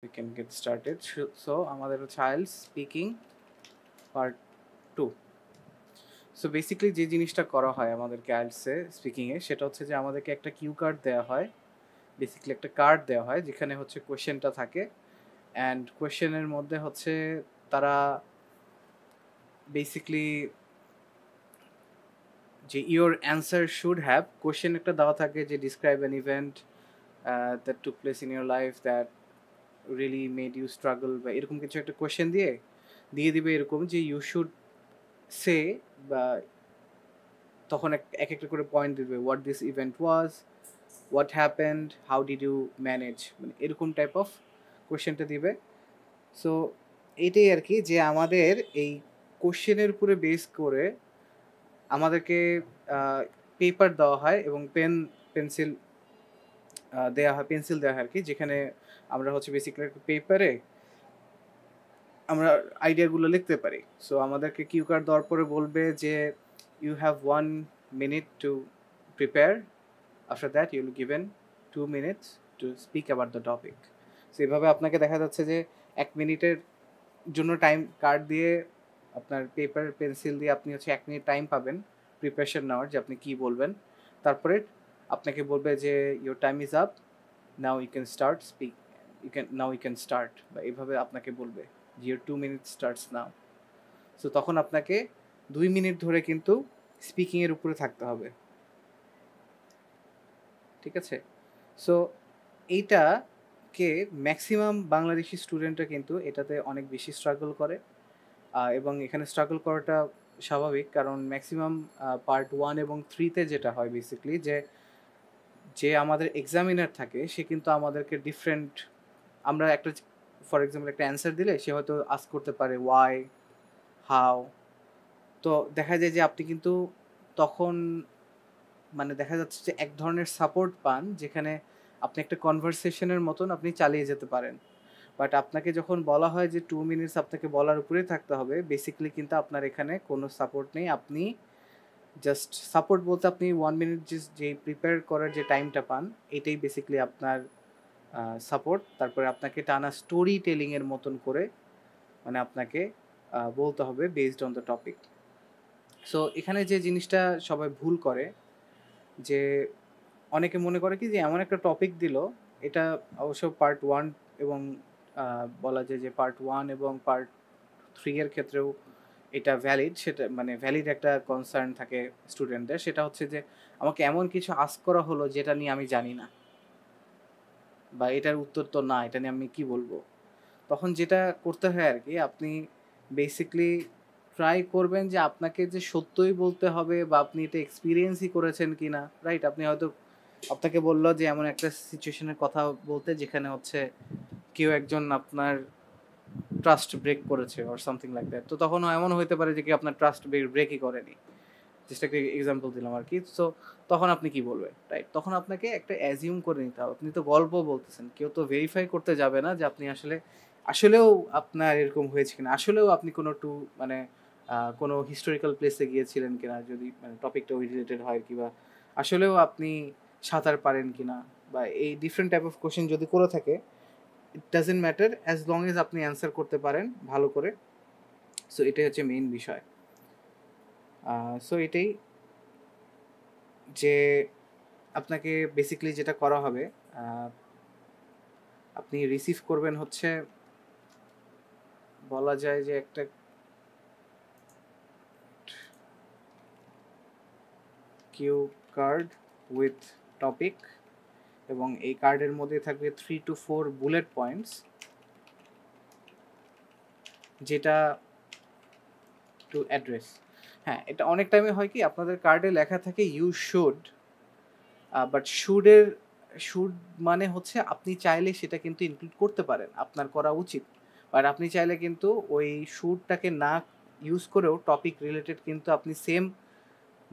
We can get started. So আমাদের child speaking part 2. So basically যে জিনিসটা করা হয় আমাদের ক্যালসে স্পিকিংয়ে সেটা হচ্ছে যে আমাদেরকে একটা কিউ কার্ড দেওয়া হয়, বেসিক্যালি একটা কার্ড দেওয়া হয় যেখানে হচ্ছে কোয়েশ্চেনটা থাকে অ্যান্ড কোয়েশ্চেনের মধ্যে হচ্ছে তারা বেসিক্যালি যে your answer should have question একটা দেওয়া থাকে যে describe an event that took place in your life that really made you struggle বা এরকম কিছু একটা কোয়েশ্চেন দিয়ে দিবে এরকম যে ইউ শুড সে বা তখন এক একটা করে পয়েন্ট দিবে what this event was, what happened, how did you manage, মানে এরকম টাইপ অফ কোয়েশ্চেনটা দিবে। সো এইটাই আর কি যে আমাদের এই কোশ্চেনের উপরে বেস করে আমাদেরকে পেপার দেওয়া হয় এবং পেন্সিল দেওয়া হয়, পেন্সিল দেওয়া হয় আর কি, যেখানে আমরা হচ্ছে বেসিক্যালি পেপারে আমরা আইডিয়াগুলো লিখতে পারি। সো আমাদেরকে কিউ কার্ড দেওয়ার পরে বলবে যে you have 1 minute to prepare, after that you will given 2 minutes to speak about the topic. So এভাবে আপনাকে দেখা যাচ্ছে যে 1 মিনিটের জন্য টাইম কার্ড দিয়ে আপনার পেপার পেন্সিল দিয়ে আপনি হচ্ছে 1 মিনিট টাইম পাবেন প্রিপারেশন নেওয়ার যে আপনি কী বলবেন। তারপরে আপনাকে বলবে যে your time is up, now you can start speak, now you can start, বা এইভাবে আপনাকে বলবে your 2 minutes starts now. So তখন আপনাকে 2 মিনিট ধরে কিন্তু স্পিকিংয়ের উপরে থাকতে হবে, ঠিক আছে? সো এইটাকে ম্যাক্সিমাম বাংলাদেশি স্টুডেন্টরা কিন্তু এটাতে অনেক বেশি স্ট্রাগল করে, এবং এখানে স্ট্রাগল করাটা স্বাভাবিক, কারণ ম্যাক্সিমাম পার্ট 1 এবং 3-তে যেটা হয় বেসিক্যালি যে যে আমাদের এক্সামিনার থাকে সে কিন্তু আমাদেরকে ডিফারেন্ট, আমরা একটা ফর এক্সাম্পল একটা অ্যান্সার দিলে সে হয়তো আস্ক করতে পারে ওয়াই, হাউ। তো দেখা যায় যে আপনি কিন্তু তখন মানে দেখা যাচ্ছে যে এক ধরনের সাপোর্ট পান যেখানে আপনি একটা কনভারসেশনের মতন আপনি চালিয়ে যেতে পারেন। বাট আপনাকে যখন বলা হয় যে 2 মিনিটস আপনাকে বলার উপরেই থাকতে হবে, বেসিক্যালি কিন্তু আপনার এখানে কোনো সাপোর্ট নেই। আপনি জাস্ট সাপোর্ট বলতে আপনি 1 মিনিট যে প্রিপেয়ার করার যে টাইমটা পান এটাই বেসিক্যালি আপনার সাপোর্ট। তারপরে আপনাকে টানা স্টোরি টেলিংয়ের মতন করে মানে আপনাকে বলতে হবে based on the topic. So এখানে যে জিনিসটা সবাই ভুল করে, যে অনেকে মনে করে কি যে এমন একটা টপিক দিল, এটা অবশ্য পার্ট 1 এবং বলা যায় যে পার্ট 1 এবং পার্ট 3 এর ক্ষেত্রেও এটা ভ্যালিড, সেটা মানে ভ্যালিড একটা কনসার্ন থাকে স্টুডেন্টদের, সেটা হচ্ছে যে আমাকে এমন কিছু আস্ক করা হলো যেটা নিয়ে আমি জানি না, বা এটার উত্তর তো না, এটা নিয়ে আমি কি বলবো। তখন যেটা করতে হয় আর কি, আপনি বেসিকলি ট্রাই করবেন যে আপনাকে যে সত্যই বলতে হবে বা আপনি এটা এক্সপিরিয়েন্সই করেছেন কি না, রাইট? আপনি হয়তো আপনাকে বললো যে এমন একটা সিচুয়েশনের কথা বলতে যেখানে হচ্ছে কেউ একজন আপনার ট্রাস্ট ব্রেক করেছে অর সামথিং লাইক দ্যাট। তো তখন এমন হতে পারে যে কি আপনার ট্রাস্ট ব্রেকই করেনি, জাস্ট একটা এক্সাম্পল দিলাম আর কি। সো তখন আপনি কি বলবেন, রাইট? তখন আপনাকে একটা অ্যাজিউম করে নিতে হবে, আপনি তো গল্প বলতেছেন, কেউ তো ভেরিফাই করতে যাবে না যে আপনি আসলেও আপনার এরকম হয়েছে কিনা, আসলেও আপনি কোনো মানে কোনো হিস্টোরিক্যাল প্লেসে গিয়েছিলেন কিনা, যদি মানে টপিকটা ওই রিলেটেড হয়, কিংবা আসলেও আপনি সাঁতার পারেন কিনা, বা এই ডিফারেন্ট টাইপ অফ কোশ্চেন যদি করে থাকে, it doesn't matter as long age আপনি অ্যান্সার করতে পারেন ভালো করে। সো এটাই হচ্ছে মেইন বিষয়। সো এটাই যে আপনাকে বেসিক্যালি যেটা করা হবে, আপনি রিসিভ করবেন হচ্ছে বলা যায় যে একটা কিউ কার্ড উইথ টপিক, এবং এই কার্ডের মধ্যে থাকবে 3 to 4 বুলেট পয়েন্টস, যেটা টু অ্যাড্রেস। হ্যাঁ, এটা অনেক টাইমে হয় কি আপনাদের কার্ডে লেখা থাকে ইউ শুড, বাট শুড মানে হচ্ছে আপনি চাইলে সেটা কিন্তু ইনক্লুড করতে পারেন, আপনার করা উচিত। বাট আপনি চাইলে কিন্তু ওই শুডটাকে না ইউজ করেও টপিক রিলেটেড কিন্তু আপনি সেম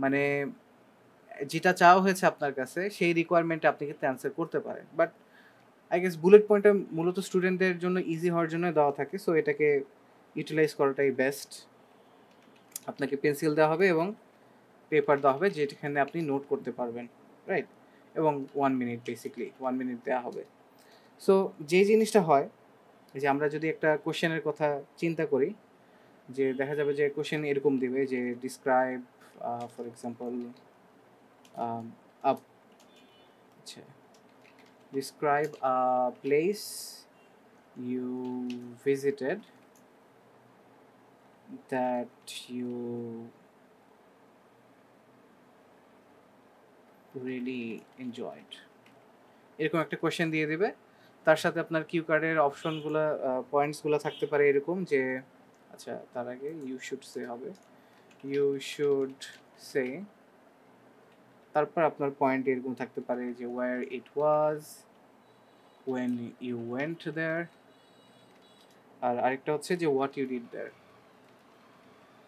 মানে যেটা চাওয়া হয়েছে আপনার কাছে সেই রিকোয়ারমেন্টে আপনি কিন্তু অ্যান্সার করতে পারেন। বাট আই গেস বুলেট পয়েন্টটা মূলত স্টুডেন্টদের জন্য ইজি হওয়ার জন্য দেওয়া থাকে, সো এটাকে ইউটিলাইজ করাটাই বেস্ট। আপনাকে পেন্সিল দেওয়া হবে এবং পেপার দেওয়া হবে যেখানে আপনি নোট করতে পারবেন, রাইট? এবং 1 মিনিট, বেসিক্যালি 1 মিনিট দেওয়া হবে। সো যে জিনিসটা হয় যে আমরা যদি একটা কোশ্চেনের কথা চিন্তা করি, যে দেখা যাবে যে কোশ্চেন এরকম দিবে যে ডিসক্রাইব ফর এক্সাম্পল আপ আচ্ছা describe a place you visited that you really enjoyed, এরকম একটা কোশ্চেন দিয়ে দিবে। তার সাথে আপনার কিউ কার্ডের অপশনগুলো পয়েন্টসগুলো থাকতে পারে এরকম যে, আচ্ছা তার আগে ইউ শুড সে হবে, ইউ শুড সে, তারপর আপনার পয়েন্ট এরকম থাকতে পারে যে where it was, when you went there, আর আরেকটা হচ্ছে যে হোয়াট ইউ ডিড দেয়ার।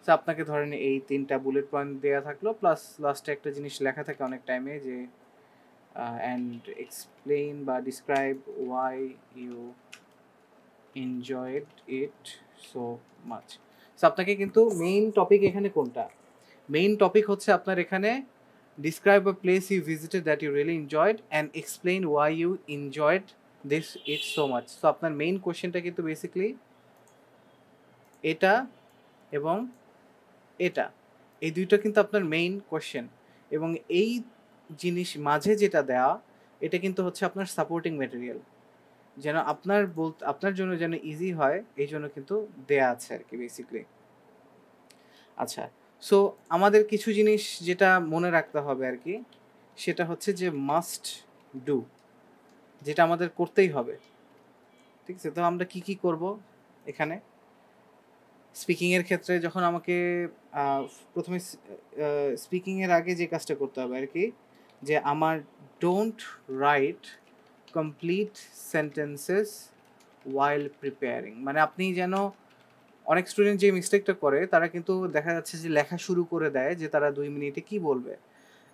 তো আপনাকে ধরেন এই 3টা বুলেট পয়েন্ট দেওয়া থাকলো, প্লাস লাস্টে একটা জিনিস লেখা থাকে অনেক টাইমে যে অ্যান্ড এক্সপ্লেইন বা describe why you enjoyed it so much. So আপনাকে কিন্তু মেইন টপিক এখানে কোনটা, মেইন টপিক হচ্ছে আপনার এখানে describe a place you visited that you really enjoyed and explain why you enjoyed this it so much. So আপনার main কোশ্চেনটা কিন্তু বেসিক্যালি এটা এবং এটা, এই দুইটা কিন্তু আপনার মেইন কোশ্চেন, এবং এই জিনিস মাঝে যেটা দেওয়া এটা কিন্তু হচ্ছে আপনার সাপোর্টিং ম্যাটেরিয়াল, যেন আপনার জন্য যেন ইজি হয় এই জন্য কিন্তু দেয়া আছে আর কি বেসিক্যালি। আচ্ছা, সো আমাদের কিছু জিনিস যেটা মনে রাখতে হবে আর কি, সেটা হচ্ছে যে মাস্ট ডু, যেটা আমাদের করতেই হবে। ঠিক আছে, তো আমরা কি কি করব এখানে স্পিকিংয়ের ক্ষেত্রে? যখন আমাকে প্রথমে স্পিকিংয়ের আগে যে কাজটা করতে হবে আর কি, যে আমার don't write complete sentences while preparing, মানে আপনি যেন, অনেক স্টুডেন্ট যে মিস্টেকটা করে তারা কিন্তু দেখা যাচ্ছে যে লেখা শুরু করে দেয় যে তারা 2 মিনিটে কি বলবে,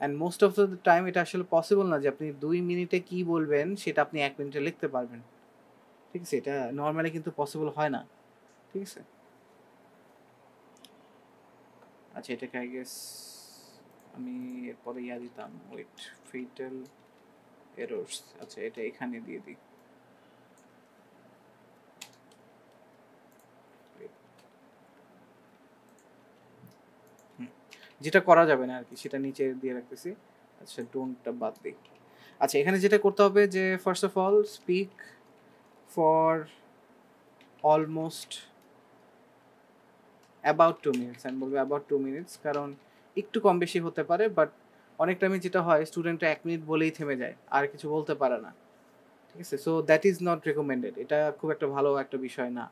and most of the time এটা আসলে পসিবল না যে আপনি 2 মিনিটে কি বলবেন সেটা আপনি 1 মিনিটে লিখতে পারবেন। ঠিক আছে, এটা নর্মালি কিন্তু পসিবল হয় না। ঠিক আছে, আচ্ছা এটাকে আই গেস আমি এরপরে দিতাম, ওয়েট, ফেটাল এরর্স, আচ্ছা এটা এখানে দিয়ে দিই। যেটা করা যাবে না আর কি সেটা নিচে দিয়ে রাখতেছি। আচ্ছা ডোন্টটা বাদ দিই। আচ্ছা এখানে যেটা করতে হবে যে first of all speak for almost about 2 minutes, আমি বলবো অ্যাবাউট 2 মিনিটস, কারণ একটু কম বেশি হতে পারে, বাট অনেক টাইমে যেটা হয় স্টুডেন্টরা 1 মিনিট বলেই থেমে যায়, আর কিছু বলতে পারে না। ঠিক আছে, so that is not recommended, এটা খুব একটা ভালো একটা বিষয় না।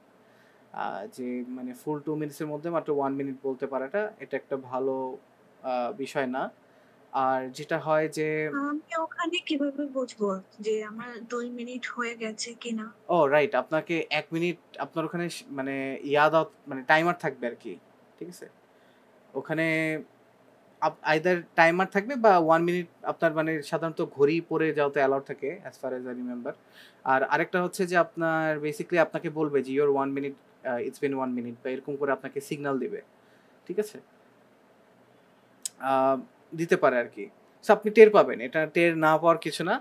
যে মানে ফুল 2 মিনিটসের মধ্যে মাত্র 1 মিনিট বলতে পারাটা এটা একটা ভালো বিষয় না। আর যেটা হয় যে আমি ওখানে কিভাবে বুঝবো যে আমার ২ মিনিট হয়ে গেছে কিনা? ও রাইট, আপনাকে 1 মিনিট আপনার ওখানে মানে ইয়াদ আউট মানে টাইমার থাকবে আর কি। ঠিক আছে, ওখানে আইদার টাইমার থাকবে বা 1 মিনিট আপনার মানে সাধারণত ঘড়ি পরে যাওয়াতে অ্যালাউড থাকে as far as I remember. আর আরেকটা হচ্ছে যে আপনার বেসিক্যালি আপনাকে বলবে যে your 1 minute, it's been 1 minute, বা এরকম করে আপনাকে সিগন্যাল দিবে। ঠিক আছে, দিতে পারে আর কি। সো আপনি টের পাবেন, এটা টের না পাওয়ার কিছু না।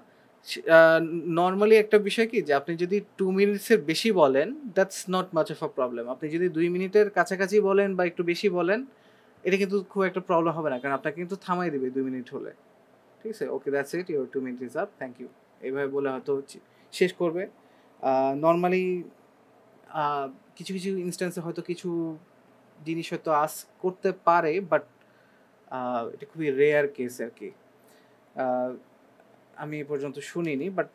নর্মালি একটা বিষয় কি যে আপনি যদি 2 মিনিটসের বেশি বলেন, that's not much of a problem. আপনি যদি 2 মিনিটের কাছাকাছি বলেন বা একটু বেশি বলেন, এটা কিন্তু খুব একটা প্রবলেম হবে না, কারণ আপনাকে কিন্তু থামাই দিবে 2 মিনিট হলে। ঠিক আছে, okay that's it, your 2 minute is up, thank you, এইভাবে বলে হয়তো শেষ করবে। নর্মালি কিছু কিছু ইনস্ট্যান্সে হয়তো কিছু জিনিস হয়তো করতে পারে, বাট এটা খুবই রেয়ার কেস আর কি। আমি এ পর্যন্ত শুনিনি, বাট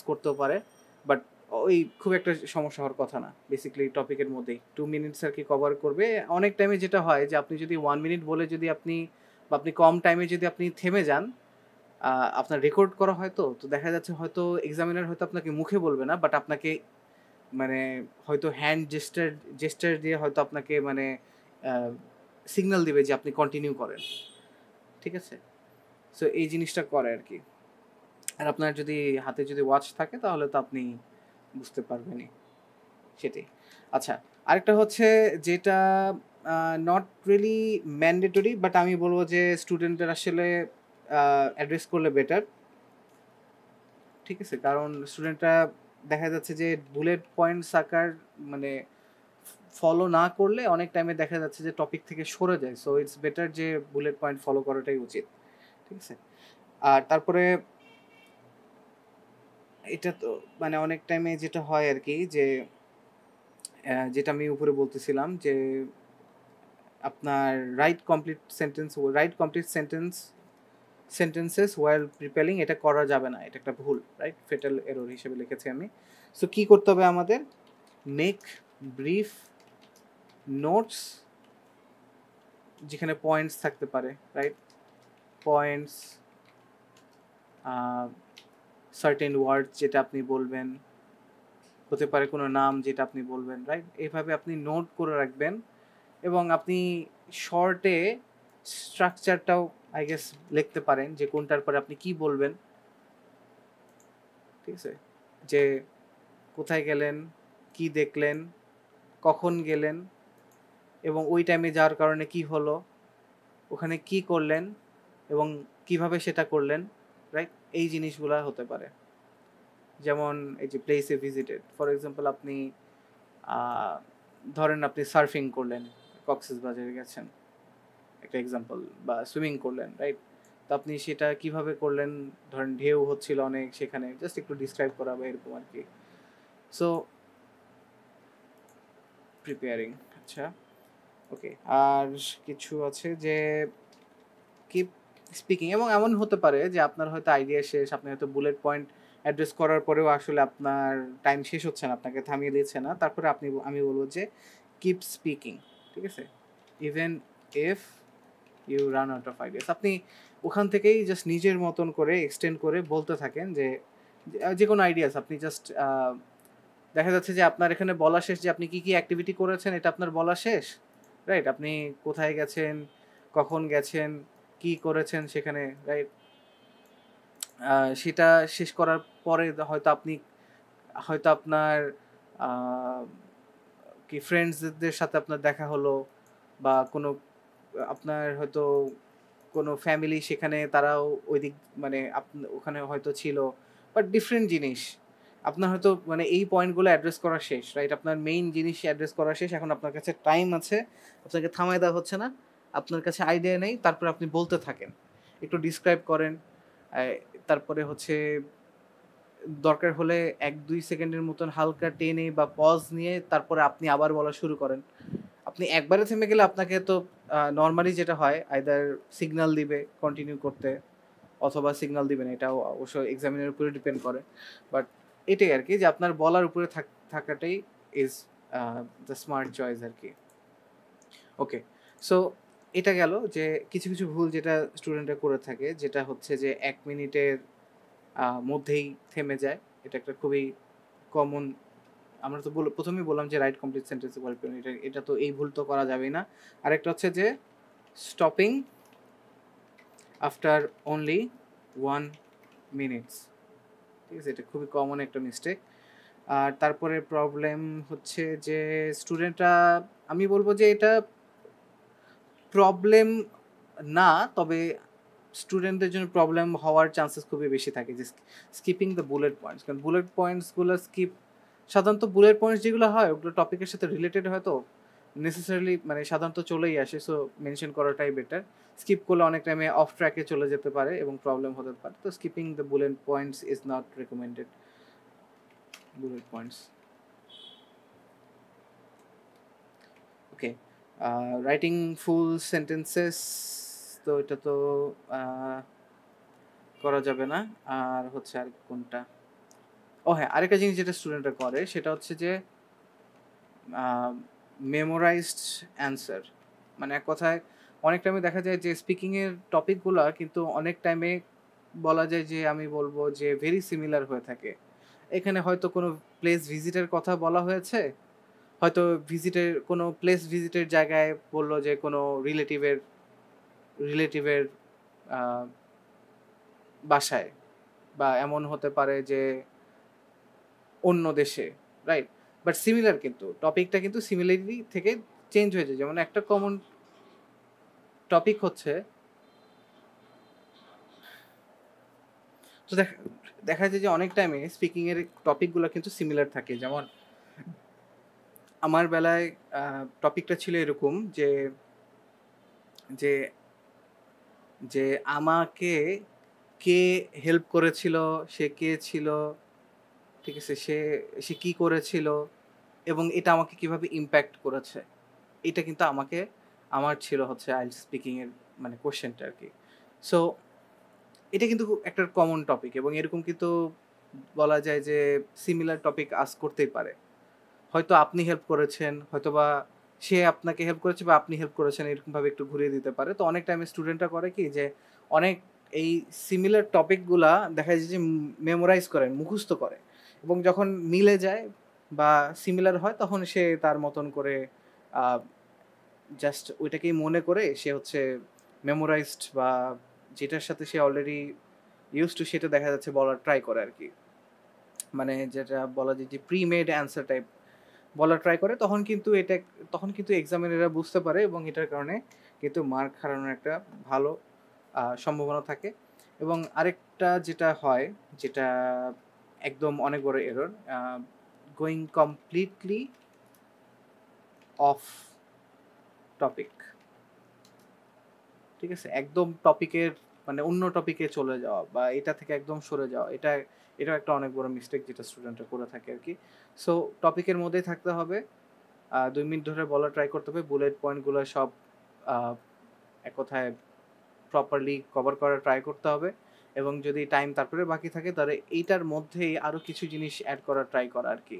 করতেও পারে, বাট ওই খুব একটা সমস্যা হওয়ার কথা না। বেসিক্যালি টপিকের মধ্যেই 2 মিনিটস আর কি কভার করবে। অনেক টাইমে যেটা হয় যে আপনি যদি 1 মিনিট বলে যদি আপনি বা আপনি কম টাইমে যদি আপনি থেমে যান, আপনার রেকর্ড করা হয়, তো দেখা যাচ্ছে হয়তো এক্সামিনার হয়তো আপনাকে মুখে বলবে না, বাট আপনাকে মানে হয়তো হ্যান্ড জেস্টার দিয়ে হয়তো আপনাকে মানে সিগন্যাল দিবে যে আপনি কন্টিনিউ করেন। ঠিক আছে, সো এই জিনিসটা করে আর কি। আর আপনার যদি হাতে যদি ওয়াচ থাকে তাহলে তো আপনি বুঝতে পারবেনই, সেটাই। আচ্ছা, আরেকটা হচ্ছে যেটা নট রিয়েলি ম্যান্ডেটরি, বাট আমি বলবো যে স্টুডেন্টদের আসলে অ্যাড্রেস করলে বেটার। ঠিক আছে, কারণ স্টুডেন্টরা দেখা যাচ্ছে যে বুলেট পয়েন্টস আকার মানে ফলো না করলে অনেক টাইমে দেখা যাচ্ছে যে টপিক থেকে সরে যায়। সো ইটস বেটার যে বুলেট পয়েন্ট ফলো করাটাই উচিত, ঠিক আছে? আর তারপরে এটা তো মানে অনেক টাইমে যেটা হয় আর কি যে যেটা আমি উপরে বলতেছিলাম যে আপনার রাইট কমপ্লিট সেন্টেন্সেস ওয়াইল প্রিপেয়ারিং, এটা করা যাবে না, এটা একটা ভুল, রাইট? ফেটাল এরর হিসেবে লিখেছি আমি। সো কি করতে হবে আমাদের? মেক ব্রিফ নোটস, যেখানে পয়েন্টস থাকতে পারে, রাইট? পয়েন্টস, সার্টেন ওয়ার্ড যেটা আপনি বলবেন, হতে পারে কোনো নাম যেটা আপনি বলবেন, রাইট? এইভাবে আপনি নোট করে রাখবেন এবং আপনি শর্টে স্ট্রাকচারটাও আই গেস লিখতে পারেন যে কোনটার পরে আপনি কি বলবেন, ঠিক আছে? যে কোথায় গেলেন, কি দেখলেন, কখন গেলেন এবং ওই টাইমে যাওয়ার কারণে কি হলো, ওখানে কি করলেন এবং কিভাবে সেটা করলেন, রাইট? এই জিনিসগুলা হতে পারে। যেমন এই যে প্লেসে ভিজিটেড, ফর এক্সাম্পল আপনি ধরেন আপনি সার্ফিং করলেন, কক্সবাজারে গেছেন একটা এক্সাম্পল, বা সুইমিং করলেন, রাইট? তো আপনি সেটা কিভাবে করলেন, ধরেন ঢেউ হচ্ছিল অনেক, সেখানে জাস্ট একটু ডিসক্রাইব করা বা এরকম আর কি। সো প্রিপেয়ারিং, আচ্ছা ওকে। আর কিছু আছে যে কিপ স্পিকিং, এবং এমন হতে পারে যে আপনার হয়তো আইডিয়া শেষ, আপনি হয়তো বুলেট পয়েন্ট অ্যাড্রেস করার পরেও আসলে আপনার টাইম শেষ হচ্ছে না, আপনাকে থামিয়ে দিচ্ছে না, তারপরে আমি বলবো যে কিপ স্পিকিং, ঠিক আছে? Even if you run out of ideas, আপনি ওখান থেকেই জাস্ট নিজের মতন করে এক্সটেন্ড করে বলতে থাকেন যে যে কোনো আইডিয়াস আপনি জাস্ট দেখা যাচ্ছে যে আপনার এখানে বলা শেষ যে আপনি কি কি অ্যাক্টিভিটি করেছেন, এটা আপনার বলা শেষ, রাইট? আপনি কোথায় গেছেন, কখন গেছেন, কি করেছেন সেখানে, রাইট? সেটা শেষ করার পরে হয়তো আপনার আহ, কি ফ্রেন্ডসদের সাথে আপনার দেখা হলো, বা কোনো আপনার হয়তো কোনো ফ্যামিলি সেখানে তারাও ওই দিক মানে ওখানে হয়তো ছিল, বাট ডিফারেন্ট জিনিস আপনার হয়তো মানে এই পয়েন্টগুলো অ্যাড্রেস করা শেষ, রাইট? আপনার মেইন জিনিস অ্যাড্রেস করা শেষ, এখন আপনার কাছে টাইম আছে, আপনাকে থামায় দেওয়া হচ্ছে না, আপনার কাছে আইডিয়া নেই, তারপরে আপনি বলতে থাকেন, একটু ডিসক্রাইব করেন। তারপরে হচ্ছে দরকার হলে 1-2 সেকেন্ডের মতন হালকা টেনে বা পজ নিয়ে তারপরে আপনি আবার বলা শুরু করেন। আপনি একবারে থেমে গেলে আপনাকে তো নর্মালি যেটা হয় আইদার সিগন্যাল দিবে কন্টিনিউ করতে, অথবা সিগন্যাল দিবে না, এটাও অবশ্য এক্সামিনের উপরে ডিপেন্ড করে। বাট এটাই আর কি, যে আপনার বলার উপরে থাকাটাই ইজ দ্য স্মার্ট চয়েস আর কি। ওকে, সো এটা গেল যে কিছু কিছু ভুল যেটা স্টুডেন্টরা করে থাকে, যেটা হচ্ছে যে 1 মিনিটের মধ্যেই থেমে যায়। এটা একটা খুবই কমন, আমরা তো প্রথমেই বললাম যে রাইট কমপ্লিট সেন্টেন্সে গল্প, এটা তো এই ভুল তো করা যাবেই না। আরেকটা হচ্ছে যে স্টপিং আফটার অনলি 1 মিনিটস, ঠিক আছে? এটা খুবই কমন একটা মিস্টেক। আর তারপরে প্রবলেম হচ্ছে যে স্টুডেন্টরা, আমি বলবো যে এটা প্রবলেম না, তবে স্টুডেন্টদের জন্য প্রবলেম হওয়ার চান্সেস খুবই বেশি থাকে যে স্কিপিং দ্য বুলেট পয়েন্টস, কারণ বুলেট পয়েন্টসগুলো সাধারণত বুলেট পয়েন্টস যেগুলো হয় ওগুলো টপিকের সাথে রিলেটেড হয়তো নেসেসারিলি মানে সাধারণত চলেই আসে, সো মেনশন করাটাই বেটার। স্কিপ করলে অনেক টাইমে অফ ট্র্যাকে চলে যেতে পারে এবং প্রবলেম হতে পারে, তো skipping the bullet points is not recommended. Bullet points, okay. Writing full sentences, তো এটা তো করা যাবে না। আর হচ্ছে আর কোনটা, ও হ্যাঁ, আরেকটা জিনিস যেটা স্টুডেন্টরা করে সেটা হচ্ছে যে মেমোরাইজড অ্যান্সার, মানে এক কথায় অনেক টাইমে দেখা যায় যে স্পিকিংয়ের টপিকগুলো কিন্তু অনেক টাইমে বলা যায় যে আমি বলবো যে ভেরি সিমিলার হয়ে থাকে। এখানে হয়তো কোনো প্লেস ভিজিটের কথা বলা হয়েছে, হয়তো কোনো প্লেস ভিজিটের জায়গায় বললো যে কোনো রিলেটিভের বাসায়, বা এমন হতে পারে যে অন্য দেশে, রাইট? বাট সিমিলার, কিন্তু টপিকটা কিন্তু সিমিলারিটি থেকে চেঞ্জ হয়ে যায়। যেমন একটা কমন টপিক হচ্ছে, তো দেখা যায় যে অনেক টাইমে স্পিকিংয়ের টপিকগুলো কিন্তু সিমিলার থাকে। যেমন আমার বেলায় টপিকটা ছিল এরকম যে যে যে আমাকে কে হেল্প করেছিল, সে কে ছিল, ঠিক আছে? সে সে কি করেছিল এবং এটা আমাকে কিভাবে ইমপ্যাক্ট করেছে। এটা কিন্তু আমার ছিল হচ্ছে আইএলটিএস স্পিকিং এর মানে কোয়েশ্চেনটা আরকি। সো এটা কিন্তু একটা কমন টপিক এবং এরকম কিন্তু বলা যায় যে সিমিলার টপিক আস্ক করতেই পারে। হয়তো আপনি হেল্প করেছেন, হয়তোবা সে আপনাকে হেল্প করেছে বা আপনি হেল্প করেছেন, এরকমভাবে একটু ঘুরিয়ে দিতে পারে। তো অনেক টাইমে স্টুডেন্টরা করে কি যে অনেক এই সিমিলার টপিকগুলা দেখা যায় যে মেমোরাইজ করে, মুখস্থ করে এবং যখন মিলে যায় বা সিমিলার হয় তখন সে তার মতন করে আ জাস্ট ওইটাকেই মনে করে সে হচ্ছে মেমোরাইজড বা যেটার সাথে সে অলরেডি ইউজড টু সেটা দেখা যাচ্ছে বলার ট্রাই করে আরকি। মানে যেটা বলা যায় যে প্রি মেড অ্যান্সার টাইপ বলার ট্রাই করে, তখন কিন্তু এক্সামিনাররা বুঝতে পারে এবং এটার কারণে কিন্তু মার্ক হারানোর একটা ভালো সম্ভাবনা থাকে। এবং আরেকটা যেটা হয়, যেটা একদম অনেক বড় error, going completely of topic. ঠিক আছে? একদম টপিকের মানে অন্য টপিকে চলে যাওয়া বা এটা থেকে একদম সরে যাওয়া। এটাও একটা অনেক বড় মিস্টেক যেটা স্টুডেন্টরা করে থাকে আরকি। সো টপিকের মধ্যেই থাকতে হবে। ২ মিনিট ধরে বলার ট্রাই করতে হবে। বুলেট পয়েন্টগুলো সব আ এক কথায় প্রপারলি কভার করার ট্রাই করতে হবে এবং যদি টাইম তারপরে বাকি থাকে তাহলে এইটার মধ্যেই আরো কিছু জিনিস এড করার ট্রাই করা আরকি।